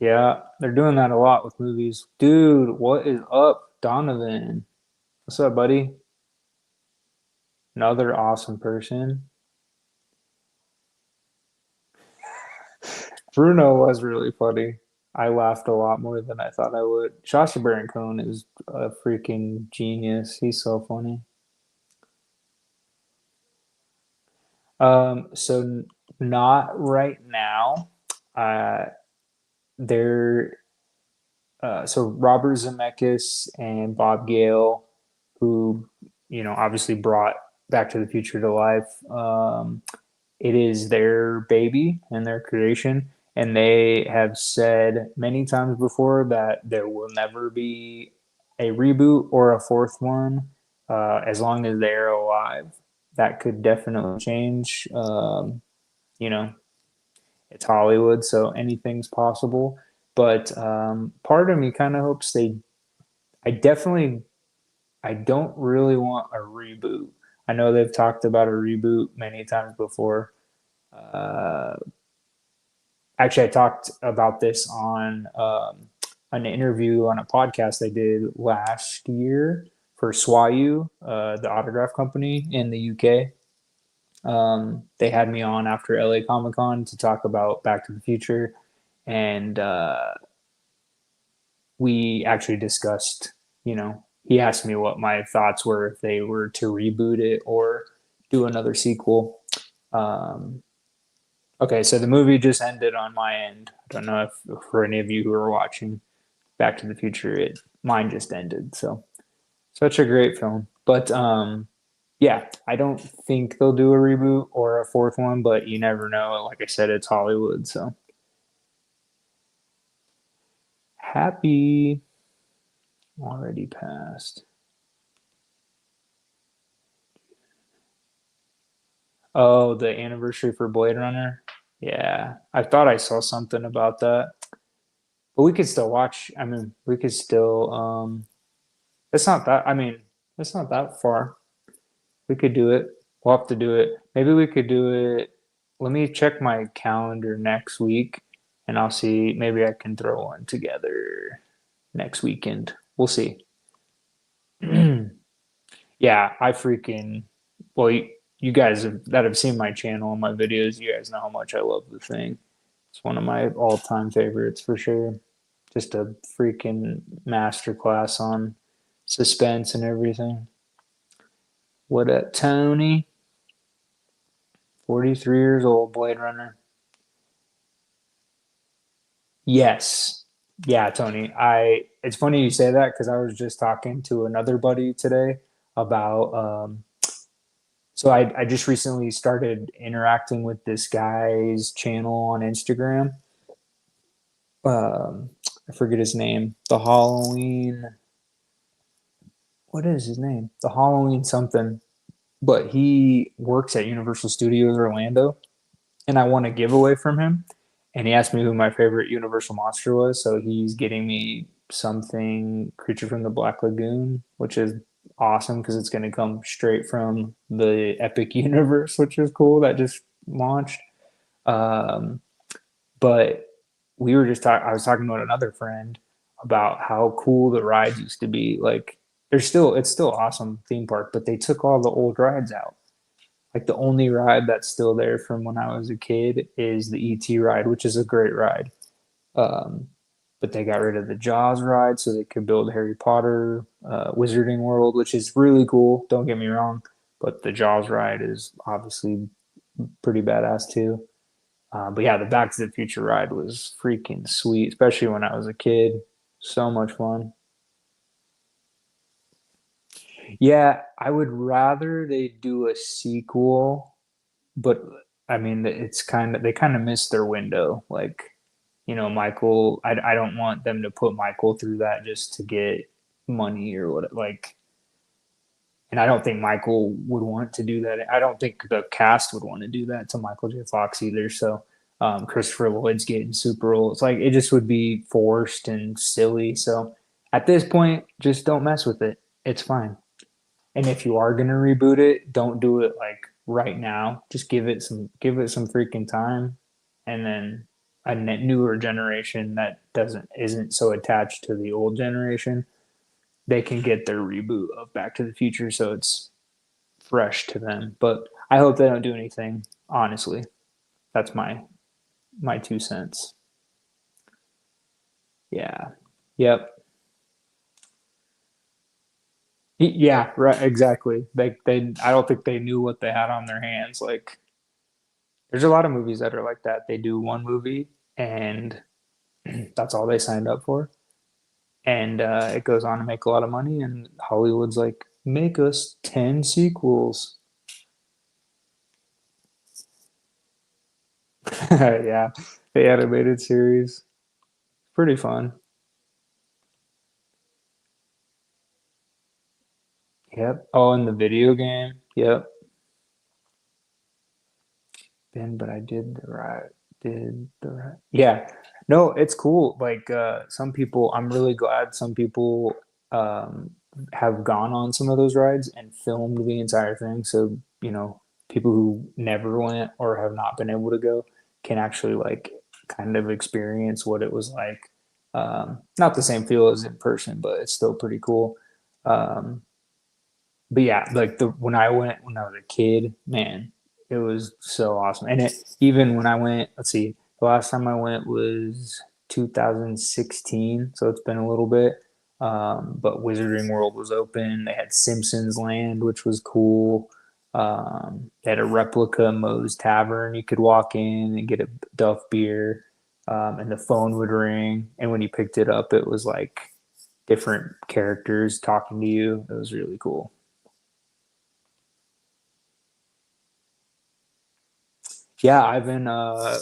Yeah, they're doing that a lot with movies. Dude, what is up, Donovan? What's up, buddy? Another awesome person. Bruno was really funny. I laughed a lot more than I thought I would. Sacha Baron Cohen is a freaking genius. He's so funny. So not right now. Uh, they're so Robert Zemeckis and Bob Gale, who obviously brought Back to the Future to life. It is their baby and their creation, and they have said many times before that there will never be a reboot or a fourth one as long as they're alive. That could definitely change. You know, it's Hollywood, so anything's possible. But part of me kind of hopes they. I definitely. I don't really want a reboot. I know they've talked about a reboot many times before. Uh, Actually, I talked about this on an interview on a podcast they did last year for Swayu, the autograph company in the UK. They had me on after LA Comic Con to talk about Back to the Future, and we actually discussed. He asked me what my thoughts were if they were to reboot it or do another sequel. Um, Okay, so the movie just ended on my end. I don't know if for any of you who are watching Back to the Future, mine just ended. So such a great film. But yeah, I don't think they'll do a reboot or a fourth one, but you never know. Like I said, it's Hollywood, so happy already passed. Oh, the anniversary for Blade Runner. Yeah, I thought I saw something about that. But we could still watch. I mean, we could still it's not that. I mean, it's not that far. We could do it. We'll have to do it. Maybe we could do it. Let me check my calendar next week and I'll see. Maybe I can throw one together next weekend. We'll see. Yeah, I freaking. Well, you guys that have seen my channel and my videos, you guys know how much I love the thing. It's one of my all-time favorites for sure. Just a freaking masterclass on suspense and everything. What up, Tony? 43 years old, Blade Runner. Yes. Yeah, Tony. It's funny you say that because I was just talking to another buddy today about so I just recently started interacting with this guy's channel on Instagram. Um I forget his name. The Halloween. What is his name? The Halloween something. But he works at Universal Studios Orlando, and I won a giveaway from him. And he asked me who my favorite Universal monster was, so he's getting me something Creature from the Black Lagoon, which is awesome because it's going to come straight from the Epic Universe, which is cool. That just launched. Um, but we were just talking. I was talking to another friend about how cool the rides used to be. Like, it's still awesome theme park, but they took all the old rides out. Like the only ride that's still there from when I was a kid is the ET ride, which is a great ride. Um, but they got rid of the Jaws ride so they could build Harry Potter, Wizarding World, which is really cool. Don't get me wrong, but the Jaws ride is obviously pretty badass too. But yeah, the Back to the Future ride was freaking sweet, especially when I was a kid. So much fun. Yeah, I would rather they do a sequel, but I mean, it's kind of they kind of missed their window. Like, Michael, I don't want them to put Michael through that just to get money or what. Like, and I don't think Michael would want to do that. I don't think the cast would want to do that to Michael J. Fox either. So, Christopher Lloyd's getting super old. It's like it just would be forced and silly. So, at this point, just don't mess with it. It's fine. And if you are gonna reboot it, don't do it like right now. Just give it some freaking time, and then a newer generation that doesn't isn't so attached to the old generation, they can get their reboot of Back to the Future, so it's fresh to them. But I hope they don't do anything. Honestly, that's my 2 cents. Yeah. Yep. Yeah. Right. Exactly. They. I don't think they knew what they had on their hands. Like, there's a lot of movies that are like that. They do one movie and that's all they signed up for. And it goes on to make a lot of money. And Hollywood's like, make us 10 sequels. Yeah, the animated series. Pretty fun. Yep. Oh, and the video game. Yep. Ben, but I did the right. Yeah. No, it's cool. Like some people, I'm really glad some people um have gone on some of those rides and filmed the entire thing. So, people who never went or have not been able to go can actually like kind of experience what it was like. Not the same feel as in person, but it's still pretty cool. Um, but yeah, like the when I went when I was a kid, man, it was so awesome. And even when I went, let's see, the last time I went was 2016, so it's been a little bit. But Wizarding World was open. They had Simpsons Land, which was cool. They had a replica Moe's Tavern. You could walk in and get a Duff beer, and the phone would ring. And when you picked it up, it was like different characters talking to you. It was really cool. Yeah, I've been my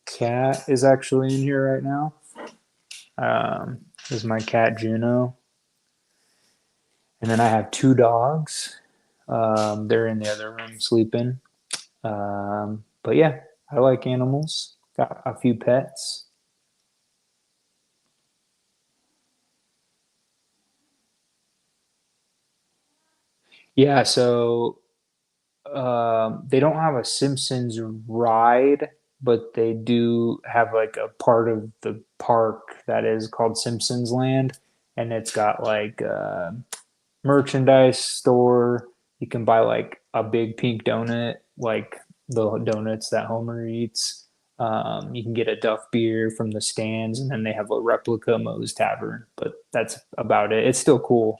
cat is actually in here right now. This is my cat Juno. And then I have two dogs. They're in the other room sleeping. But yeah, I like animals. Got a few pets. Yeah, so they don't have a Simpsons ride, but they do have like a part of the park that is called Simpsons Land, and it's got like merchandise store. You can buy like a big pink donut, like the donuts that Homer eats. You can get a Duff beer from the stands, and then they have a replica Moe's Tavern. But that's about it. It's still cool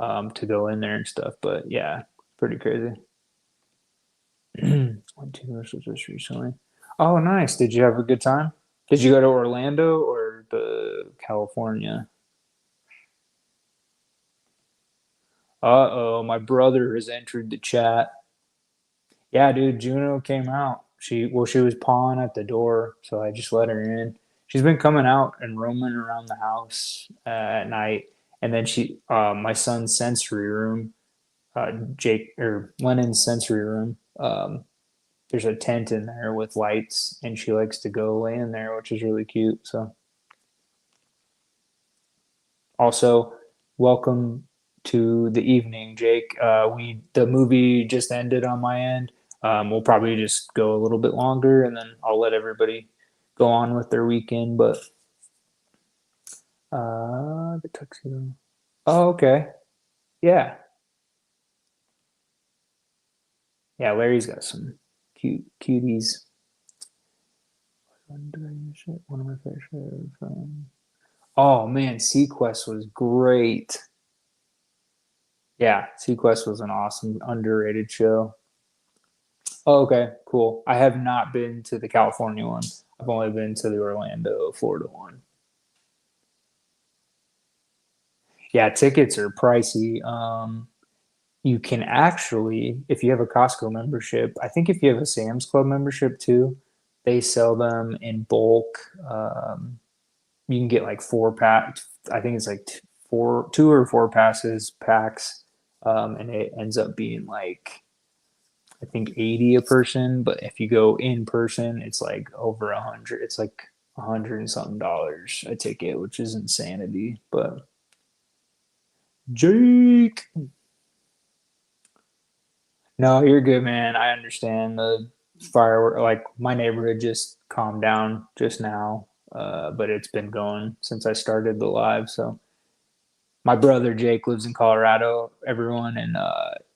to go in there and stuff. But yeah, pretty crazy. Went to Universal just recently. Oh, nice. Did you have a good time? Did you go to Orlando or the California? Uh-oh, my brother has entered the chat. Yeah, dude, Juno came out. She was pawing at the door, so I just let her in. she's been coming out and roaming around the house at night. And then my son's sensory room, Jake or Lennon's sensory room. There's a tent in there with lights, and she likes to go lay in there, which is really cute. So, also, welcome to the evening, Jake. The movie just ended on my end. We'll probably just go a little bit longer, and then I'll let everybody go on with their weekend. But the tuxedo. Oh, okay. Yeah, yeah. Larry's got some cuties. One of my favorite shows. Oh man, Sequest was great. Yeah, Sequest was an awesome, underrated show. Oh, okay, cool. I have not been to the California one. I've only been to the Orlando, Florida one. Yeah, tickets are pricey. You can actually, if you have a Costco membership, I think if you have a Sam's Club membership too, they sell them in bulk. You can get like four pack. I think it's like two or four packs, and it ends up being like I think 80 a person. But if you go in person, it's like over 100. It's like 100 and something dollars a ticket, which is insanity. But Jake, no, you're good, man. I understand the firework. Like my neighborhood just calmed down just now, but it's been going since I started the live. So my brother Jake lives in Colorado, everyone, and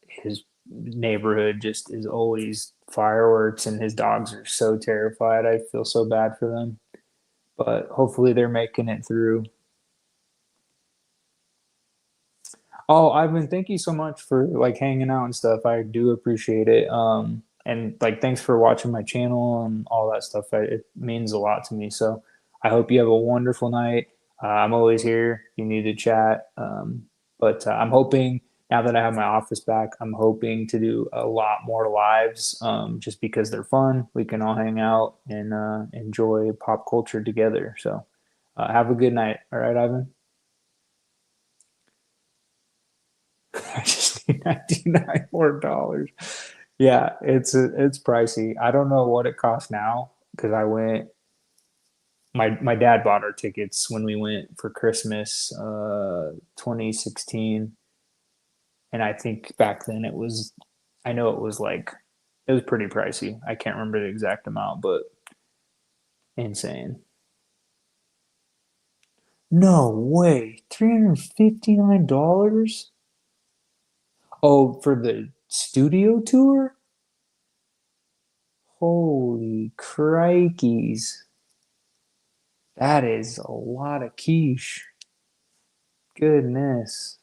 his neighborhood just is always fireworks, and his dogs are so terrified. I feel so bad for them, but hopefully they're making it through. Oh, Ivan, thank you so much for like hanging out and stuff. I do appreciate it. And like thanks for watching my channel and all that stuff. It means a lot to me. So I hope you have a wonderful night. I'm always here if you need to chat. But I'm hoping now that I have my office back, I'm hoping to do a lot more lives. Just because they're fun. We can all hang out and enjoy pop culture together. So have a good night. All right, Ivan. I just need 99 more dollars. Yeah, it's pricey. I don't know what it costs now because I went. My dad bought our tickets when we went for Christmas, 2016, and I think back then it was. I know it was like it was pretty pricey. I can't remember the exact amount, but insane. No way, $359. Oh, for the studio tour? Holy crikeys. That is a lot of quiche. Goodness.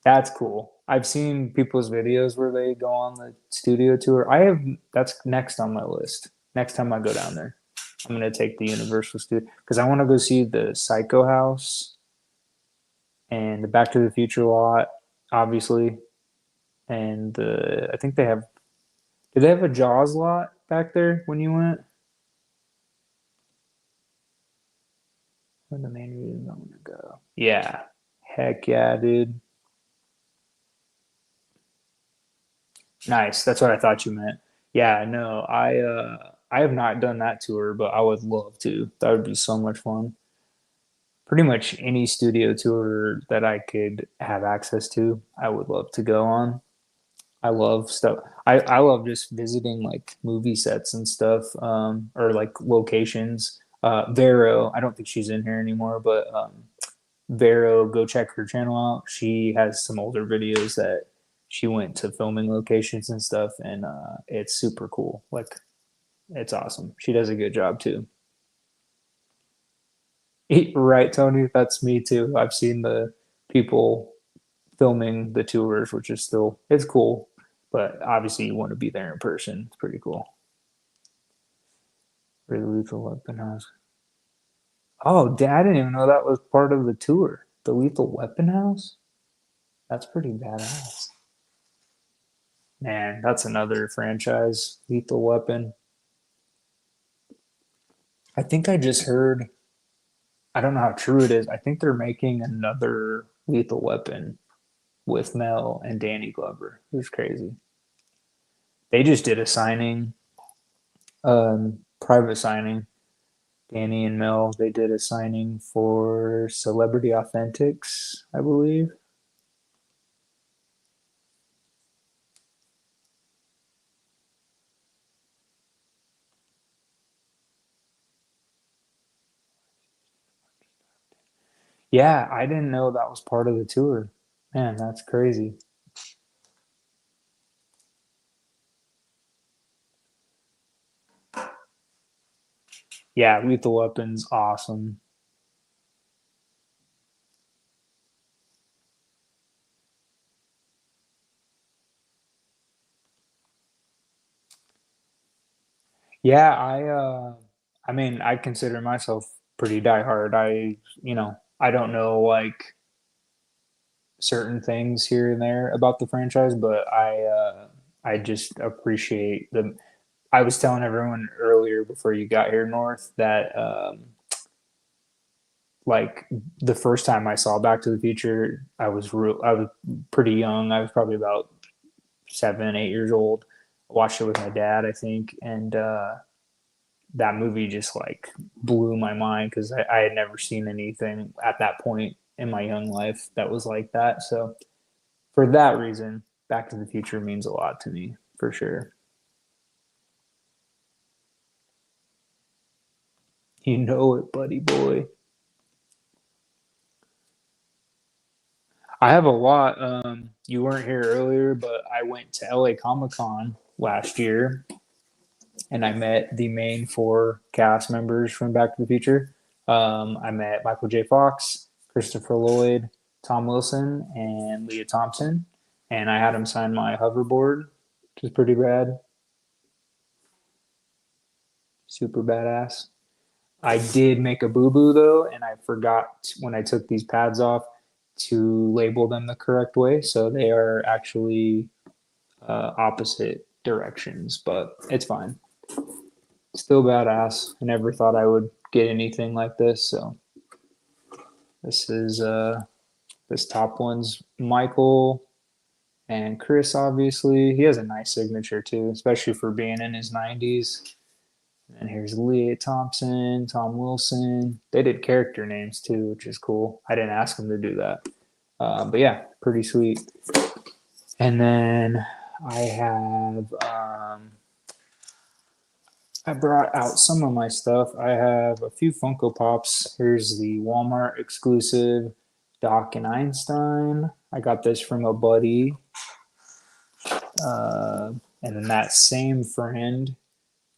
That's cool. I've seen people's videos where they go on the studio tour. That's next on my list. Next time I go down there, I'm gonna take the Universal Studio because I want to go see the Psycho House and the Back to the Future lot, obviously. And I think they have. Did they have a Jaws lot back there when you went? One of the main reasons I want to go. Yeah. Heck yeah, dude. Nice. That's what I thought you meant. Yeah, no, I have not done that tour, but I would love to. That would be so much fun. Pretty much any studio tour that I could have access to, I would love to go on. I love stuff. I love just visiting like movie sets and stuff, or like locations. Vero, I don't think she's in here anymore, but Vero, go check her channel out. She has some older videos that she went to filming locations and stuff, and it's super cool. Like, it's awesome. She does a good job too. Right, Tony? That's me too. I've seen the people filming the tours, which is still it's cool, but obviously you want to be there in person. It's pretty cool. Really Lethal Weapon House. Oh, Dad, I didn't even know that was part of the tour. The Lethal Weapon House. That's pretty badass. Man, that's another franchise. Lethal Weapon. I think I just heard, I don't know how true it is. I think they're making another Lethal Weapon with Mel and Danny Glover. It was crazy. They just did a signing, private signing. Danny and Mel, they did a signing for Celebrity Authentics, I believe. Yeah, I didn't know that was part of the tour. Man, that's crazy. Yeah, Lethal Weapon's awesome. Yeah, I mean, I consider myself pretty diehard. I don't know like certain things here and there about the franchise, but I just appreciate the I was telling everyone earlier before you got here north that like the first time I saw Back to the Future, I was pretty young. I was probably about 7, 8 years old. I watched it with my dad, I think, and that movie just like blew my mind because I had never seen anything at that point in my young life that was like that. So for that reason, Back to the Future means a lot to me for sure. You know it, buddy boy. I have a lot. You weren't here earlier, but I went to LA Comic Con last year and I met the main four cast members from Back to the Future. I met Michael J. Fox, Christopher Lloyd, Tom Wilson, and Leah Thompson. And I had them sign my hoverboard, which is pretty rad, super badass. I did make a boo boo though, and I forgot when I took these pads off to label them the correct way. So they are actually opposite directions, but it's fine. Still badass. I never thought I would get anything like this. So this is this top one's Michael and Chris. Obviously, he has a nice signature too, especially for being in his 90s. And here's Leah Thompson, Tom Wilson. They did character names too, which is cool. I didn't ask them to do that, but yeah, pretty sweet. And then I have I brought out some of my stuff. I have a few Funko Pops. Here's the Walmart exclusive Doc and Einstein. I got this from a buddy. And then that same friend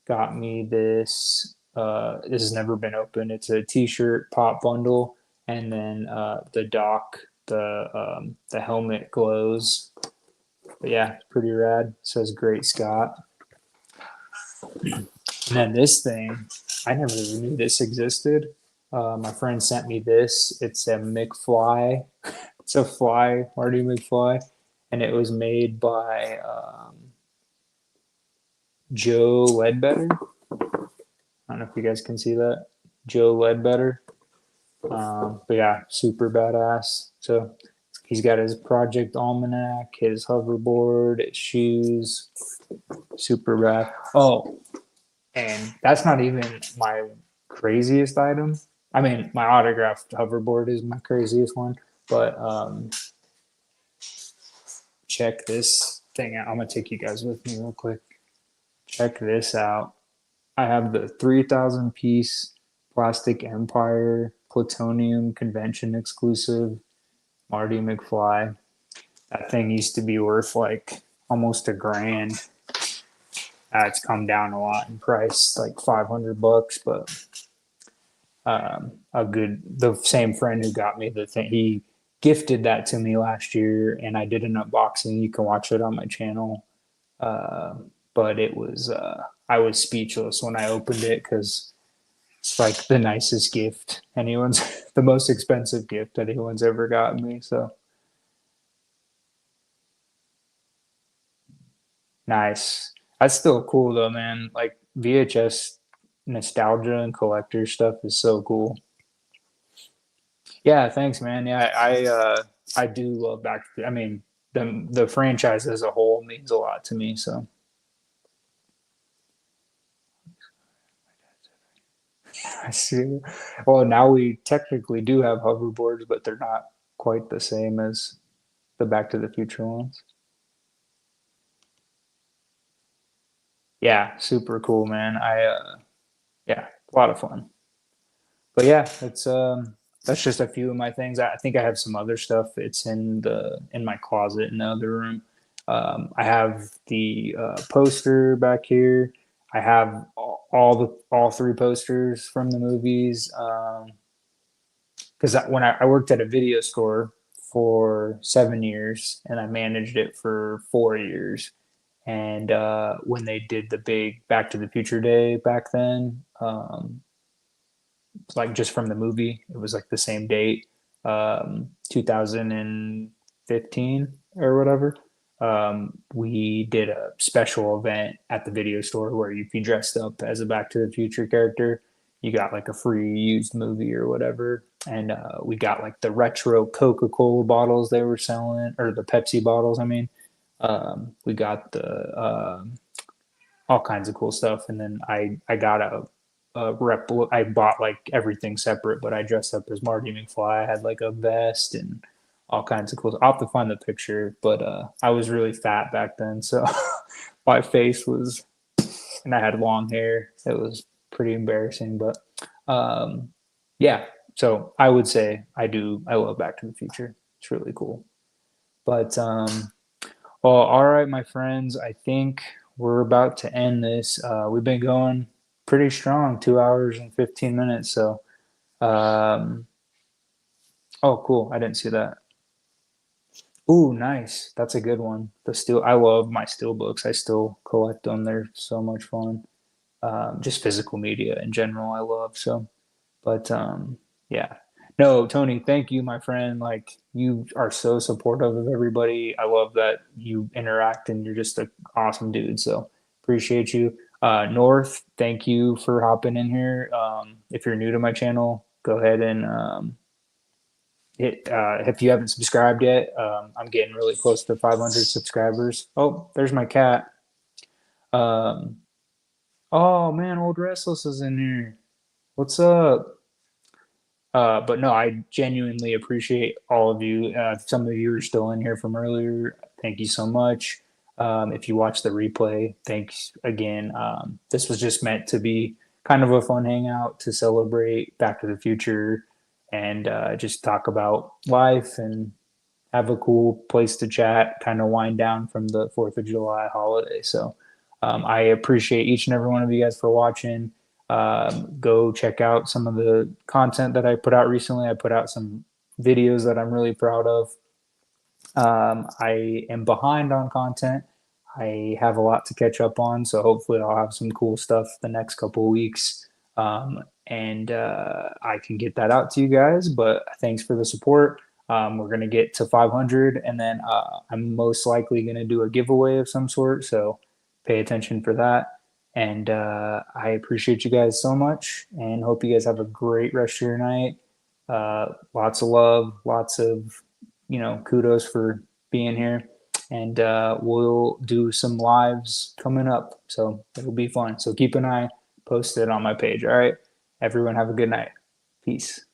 got me this. This has never been opened. It's a T-shirt pop bundle, and then the Doc, the helmet glows. But yeah, pretty rad. It says Great Scott. And then this thing, I never even knew this existed. My friend sent me this. It's a McFly. It's a fly, Marty McFly, and it was made by Joe Ledbetter. I don't know if you guys can see that. Joe Ledbetter. But yeah, super badass. So he's got his Project Almanac, his hoverboard, his shoes. Super rad. Oh, and that's not even my craziest item. I mean, my autographed hoverboard is my craziest one, but check this thing out. I'm gonna take you guys with me real quick. Check this out. I have the 3,000 piece Plastic Empire Plutonium Convention exclusive Marty McFly. That thing used to be worth like almost a grand. It's come down a lot in price, like $500, but the same friend who got me the thing, he gifted that to me last year, and I did an unboxing. You can watch it on my channel. Uh, but I was speechless when I opened it because it's like the nicest gift anyone's, the most expensive gift anyone's ever gotten me. So nice. That's still cool though, man. Like VHS nostalgia and collector stuff is so cool. Yeah, thanks, man. Yeah, I do love Back to the, I mean, the franchise as a whole means a lot to me. So I see. Well, now we technically do have hoverboards, but they're not quite the same as the Back to the Future ones. Yeah, super cool, man. Yeah, a lot of fun. But yeah, it's that's just a few of my things. I think I have some other stuff. It's in my closet in the other room. I have the poster back here. I have all three posters from the movies. Because when I worked at a video store for 7 years and I managed it for 4 years. And when they did the big Back to the Future Day back then, like just from the movie. It was like the same date, 2015 or whatever. We did a special event at the video store where if you dressed up as a Back to the Future character, you got like a free used movie or whatever. And we got like the retro Coca Cola bottles they were selling, or the Pepsi bottles, I mean. We got the all kinds of cool stuff. And then I got a rep. I bought like everything separate, but I dressed up as Marty McFly. I had like a vest and all kinds of cool. I'll have to find the picture, but I was really fat back then, so my face was, and I had long hair. It was pretty embarrassing, but um, yeah. So I would say I do. I love Back to the Future. It's really cool. But well, all right, my friends. I think we're about to end this. We've been going pretty strong, 2 hours and 15 minutes. So, um, oh, cool. I didn't see that. Ooh, nice. That's a good one. The steel. I love my steel books. I still collect them. They're so much fun. Just physical media in general, I love. So, but yeah. No, Tony, thank you, my friend. Like you are so supportive of everybody. I love that you interact and you're just an awesome dude. So appreciate you. North, thank you for hopping in here. If you're new to my channel, go ahead and hit if you haven't subscribed yet. I'm getting really close to 500 subscribers. Oh, there's my cat. Um, oh man, Old Restless is in here. What's up? But no, I genuinely appreciate all of you. Some of you are still in here from earlier. Thank you so much. If you watch the replay, thanks again. This was just meant to be kind of a fun hangout to celebrate Back to the Future and just talk about life and have a cool place to chat, kind of wind down from the 4th of July holiday. So I appreciate each and every one of you guys for watching. Go check out some of the content that I put out recently. I put out some videos that I'm really proud of. I am behind on content. I have a lot to catch up on, so hopefully I'll have some cool stuff the next couple of weeks, and I can get that out to you guys. But thanks for the support. We're gonna get to 500, and then I'm most likely gonna do a giveaway of some sort. So pay attention for that. And I appreciate you guys so much, and hope you guys have a great rest of your night. Lots of love, lots of kudos for being here. And we'll do some lives coming up. So it'll be fun. So keep an eye posted on my page. All right. Everyone have a good night. Peace.